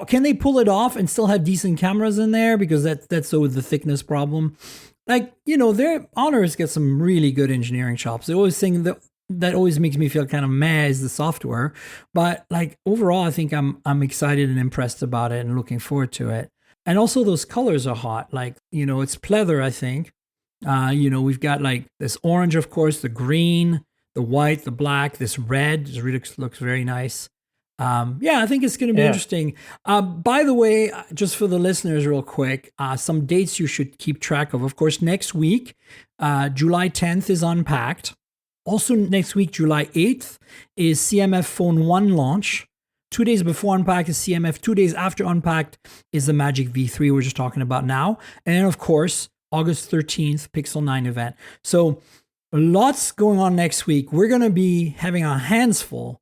can they pull it off and still have decent cameras in there? Because that's the thickness problem. Like, their Honors get some really good engineering chops. The always thing that always makes me feel kind of meh is the software. But like overall, I think I'm excited and impressed about it and looking forward to it. And also those colors are hot. Like, it's pleather, I think. We've got like this orange, of course, the green, the white, the black, this red. It really looks very nice. I think it's going to be interesting. By the way, just for the listeners real quick, some dates you should keep track of. Of course, next week, July 10th is Unpacked. Also next week, July 8th, is CMF Phone 1 launch. 2 days before Unpacked is CMF. 2 days after Unpacked is the Magic V3 we're just talking about now. And then, of course, August 13th, Pixel 9 event. So lots going on next week. We're going to be having our hands full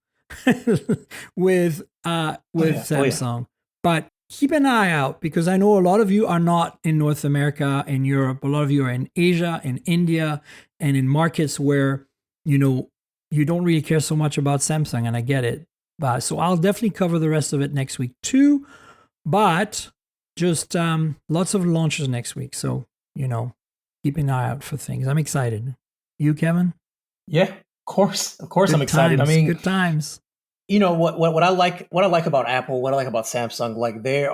with Samsung. But keep an eye out, because I know a lot of you are not in North America and Europe. A lot of you are in Asia and India and in markets where, you don't really care so much about Samsung, and I get it. So I'll definitely cover the rest of it next week too, but just lots of launches next week. So, keep an eye out for things. I'm excited. You, Kevin? Yeah, of course. Good I'm excited. Times, I mean, good times. What I like about Apple, what I like about Samsung, like they're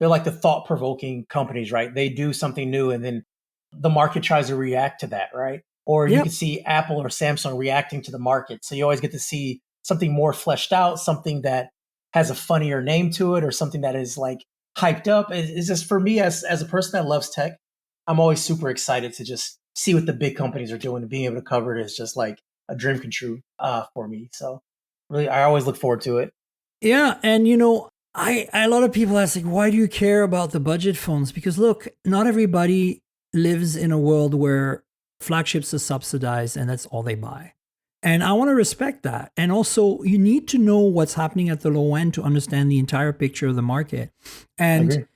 like the thought-provoking companies, right? They do something new and then the market tries to react to that, right? Or you can see Apple or Samsung reacting to the market. So you always get to see something more fleshed out, something that has a funnier name to it, or something that is like hyped up. It's just, for me as a person that loves tech, I'm always super excited to just see what the big companies are doing, and being able to cover it is just like a dream come true for me. So really, I always look forward to it. Yeah. And, a lot of people ask, like, why do you care about the budget phones? Because look, not everybody lives in a world where flagships are subsidized and that's all they buy. And I want to respect that. And also, you need to know what's happening at the low end to understand the entire picture of the market. And,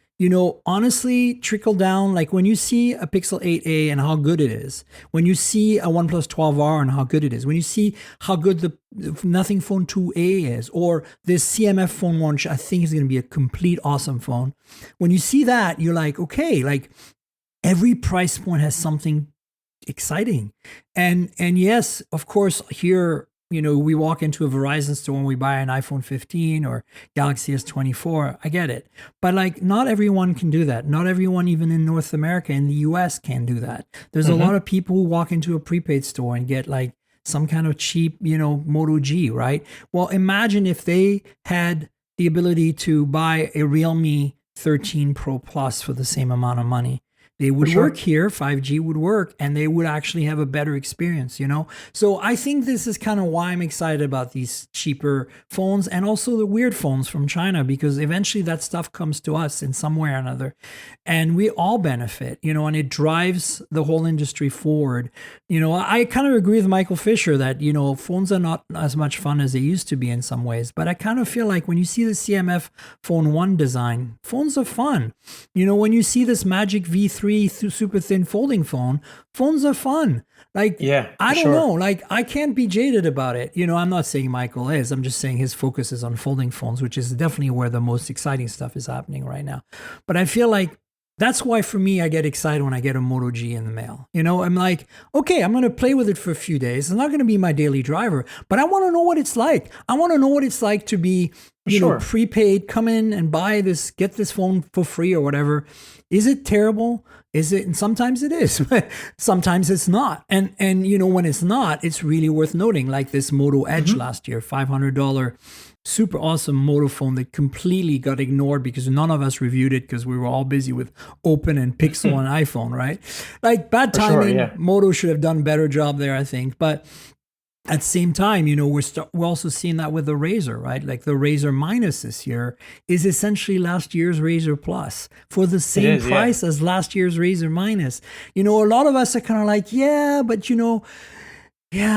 honestly, trickle down, like when you see a Pixel 8a and how good it is, when you see a OnePlus 12R and how good it is, when you see how good the Nothing Phone 2a is, or this CMF Phone 1, which I think is going to be a complete awesome phone. When you see that, you're like, okay, like every price point has something exciting. And yes, of course, here, we walk into a Verizon store and we buy an iPhone 15 or Galaxy S24. I get it. But like, not everyone can do that. Not everyone, even in North America, in the US, can do that. There's a lot of people who walk into a prepaid store and get like some kind of cheap, Moto G, right? Well, imagine if they had the ability to buy a Realme 13 Pro Plus for the same amount of money. They would work here, 5G would work, and they would actually have a better experience, So I think this is kind of why I'm excited about these cheaper phones and also the weird phones from China, because eventually that stuff comes to us in some way or another. And we all benefit, and it drives the whole industry forward. I kind of agree with Michael Fisher that, phones are not as much fun as they used to be in some ways. But I kind of feel like when you see the CMF Phone 1 design, phones are fun. When you see this Magic V3 super thin folding phone, phones are fun. Like, I don't know, like I can't be jaded about it. I'm not saying Michael is, I'm just saying his focus is on folding phones, which is definitely where the most exciting stuff is happening right now. But I feel like that's why for me, I get excited when I get a Moto G in the mail. I'm like, okay, I'm going to play with it for a few days. It's not going to be my daily driver, but I want to know what it's like. I want to know what it's like to be, prepaid, come in and buy this, get this phone for free or whatever. Is it terrible? Is it? And sometimes it is, but sometimes it's not. And when it's not, it's really worth noting, like this Moto Edge last year, $500 super awesome Moto phone that completely got ignored because none of us reviewed it because we were all busy with Open and Pixel and iPhone, right? Like bad timing. Moto should have done a better job there, I think. But at the same time, we're also seeing that with the Razr, right? Like the Razr Minus this year is essentially last year's Razr Plus for the same price as last year's Razr Minus. A lot of us are kind of like, but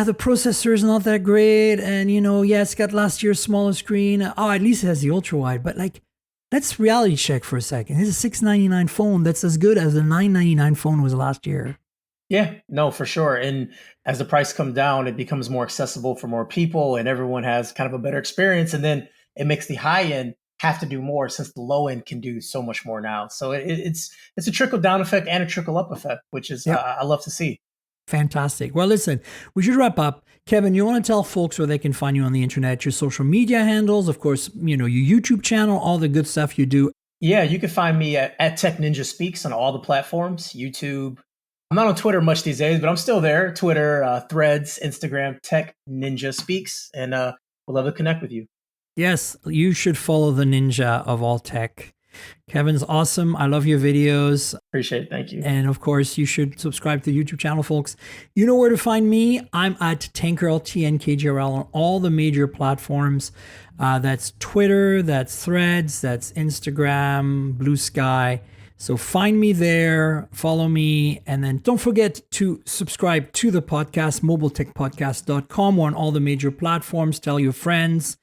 the processor is not that great. And, it's got last year's smaller screen. Oh, at least it has the ultra wide. But like, let's reality check for a second. It's a $699 phone that's as good as the $999 phone was last year. Yeah, no, for sure. And as the price comes down, it becomes more accessible for more people and everyone has kind of a better experience. And then it makes the high end have to do more since the low end can do so much more now. So it's a trickle down effect and a trickle up effect, which is I love to see. Fantastic. Well, listen, we should wrap up. Kevin, you want to tell folks where they can find you on the internet, your social media handles, of course, your YouTube channel, all the good stuff you do. Yeah, you can find me at Tech Ninja Speaks on all the platforms, YouTube. I'm not on Twitter much these days, but I'm still there. Twitter, Threads, Instagram, Tech Ninja Speaks, and we'll love to connect with you. Yes, you should follow the ninja of all tech. Kevin's awesome. I love your videos. Appreciate it. Thank you. And of course, you should subscribe to the YouTube channel, folks. You know where to find me. I'm at Tankgirl, TNKGRL, on all the major platforms. That's Twitter, that's Threads, that's Instagram, Blue Sky. So find me there, follow me, and then don't forget to subscribe to the podcast, mobiletechpodcast.com. We're on all the major platforms. Tell your friends.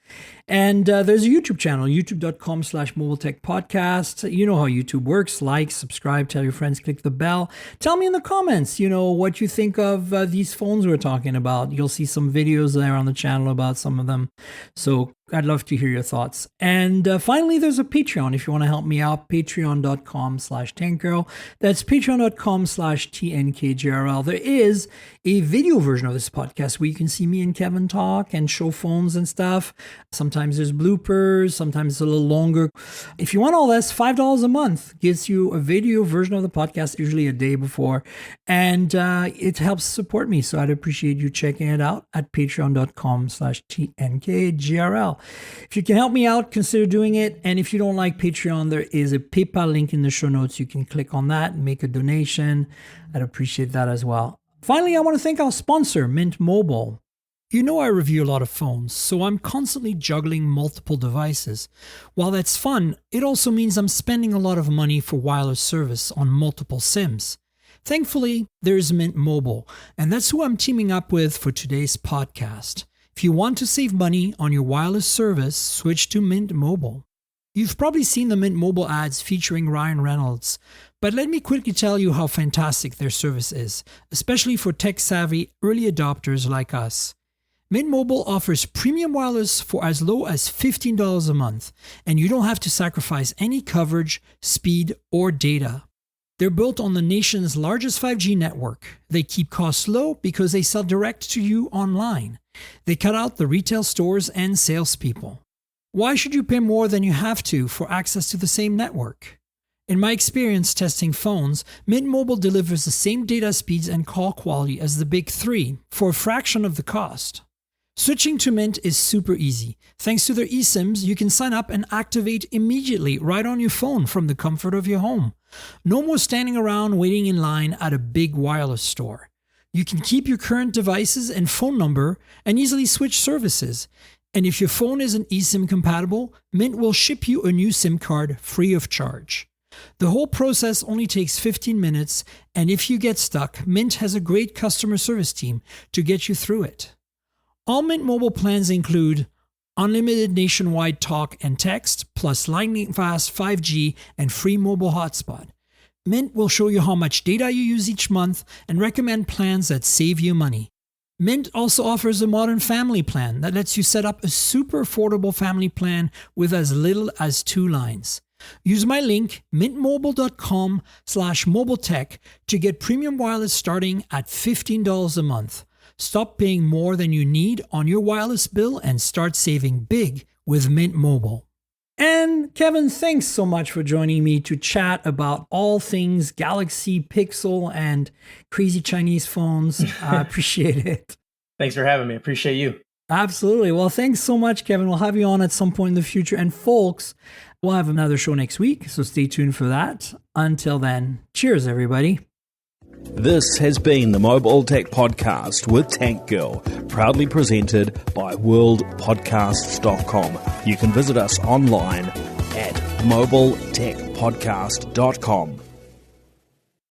And there's a YouTube channel, youtube.com/mobiletechpodcast. You know how YouTube works. Like, subscribe, tell your friends, click the bell. Tell me in the comments, what you think of these phones we're talking about. You'll see some videos there on the channel about some of them. So I'd love to hear your thoughts. And finally, there's a Patreon if you want to help me out, patreon.com/tankgirl. That's patreon.com/TNKGRL. There is a video version of this podcast where you can see me and Kevin talk and show phones and stuff. Sometimes there's bloopers, sometimes it's a little longer. If you want all this, $5 a month gives you a video version of the podcast, usually a day before, and it helps support me. So I'd appreciate you checking it out at patreon.com/TNKGRL. If you can help me out, consider doing it. And if you don't like Patreon, there is a PayPal link in the show notes. You can click on that and make a donation. I'd appreciate that as well. Finally, I want to thank our sponsor, Mint Mobile. I review a lot of phones, so I'm constantly juggling multiple devices. While that's fun, it also means I'm spending a lot of money for wireless service on multiple SIMs. Thankfully, there's Mint Mobile, and that's who I'm teaming up with for today's podcast. If you want to save money on your wireless service, switch to Mint Mobile. You've probably seen the Mint Mobile ads featuring Ryan Reynolds, but let me quickly tell you how fantastic their service is, especially for tech-savvy early adopters like us. Mint Mobile offers premium wireless for as low as $15 a month, and you don't have to sacrifice any coverage, speed, or data. They're built on the nation's largest 5G network. They keep costs low because they sell direct to you online. They cut out the retail stores and salespeople. Why should you pay more than you have to for access to the same network? In my experience testing phones, Mint Mobile delivers the same data speeds and call quality as the big three for a fraction of the cost. Switching to Mint is super easy. Thanks to their eSIMs, you can sign up and activate immediately right on your phone from the comfort of your home. No more standing around waiting in line at a big wireless store. You can keep your current devices and phone number and easily switch services. And if your phone isn't eSIM compatible, Mint will ship you a new SIM card free of charge. The whole process only takes 15 minutes, and if you get stuck, Mint has a great customer service team to get you through it. All Mint Mobile plans include unlimited nationwide talk and text, plus lightning-fast 5G and free mobile hotspot. Mint will show you how much data you use each month and recommend plans that save you money. Mint also offers a modern family plan that lets you set up a super affordable family plan with as little as 2 lines. Use my link, mintmobile.com/mobiletech, to get premium wireless starting at $15 a month. Stop paying more than you need on your wireless bill and start saving big with Mint Mobile. And Kevin, thanks so much for joining me to chat about all things Galaxy, Pixel, and crazy Chinese phones. I appreciate it. Thanks for having me. Appreciate you. Absolutely. Well, thanks so much, Kevin. We'll have you on at some point in the future. And folks, we'll have another show next week, so stay tuned for that. Until then, cheers, everybody. This has been the Mobile Tech Podcast with Tank Girl, proudly presented by worldpodcasts.com. You can visit us online at mobiletechpodcast.com.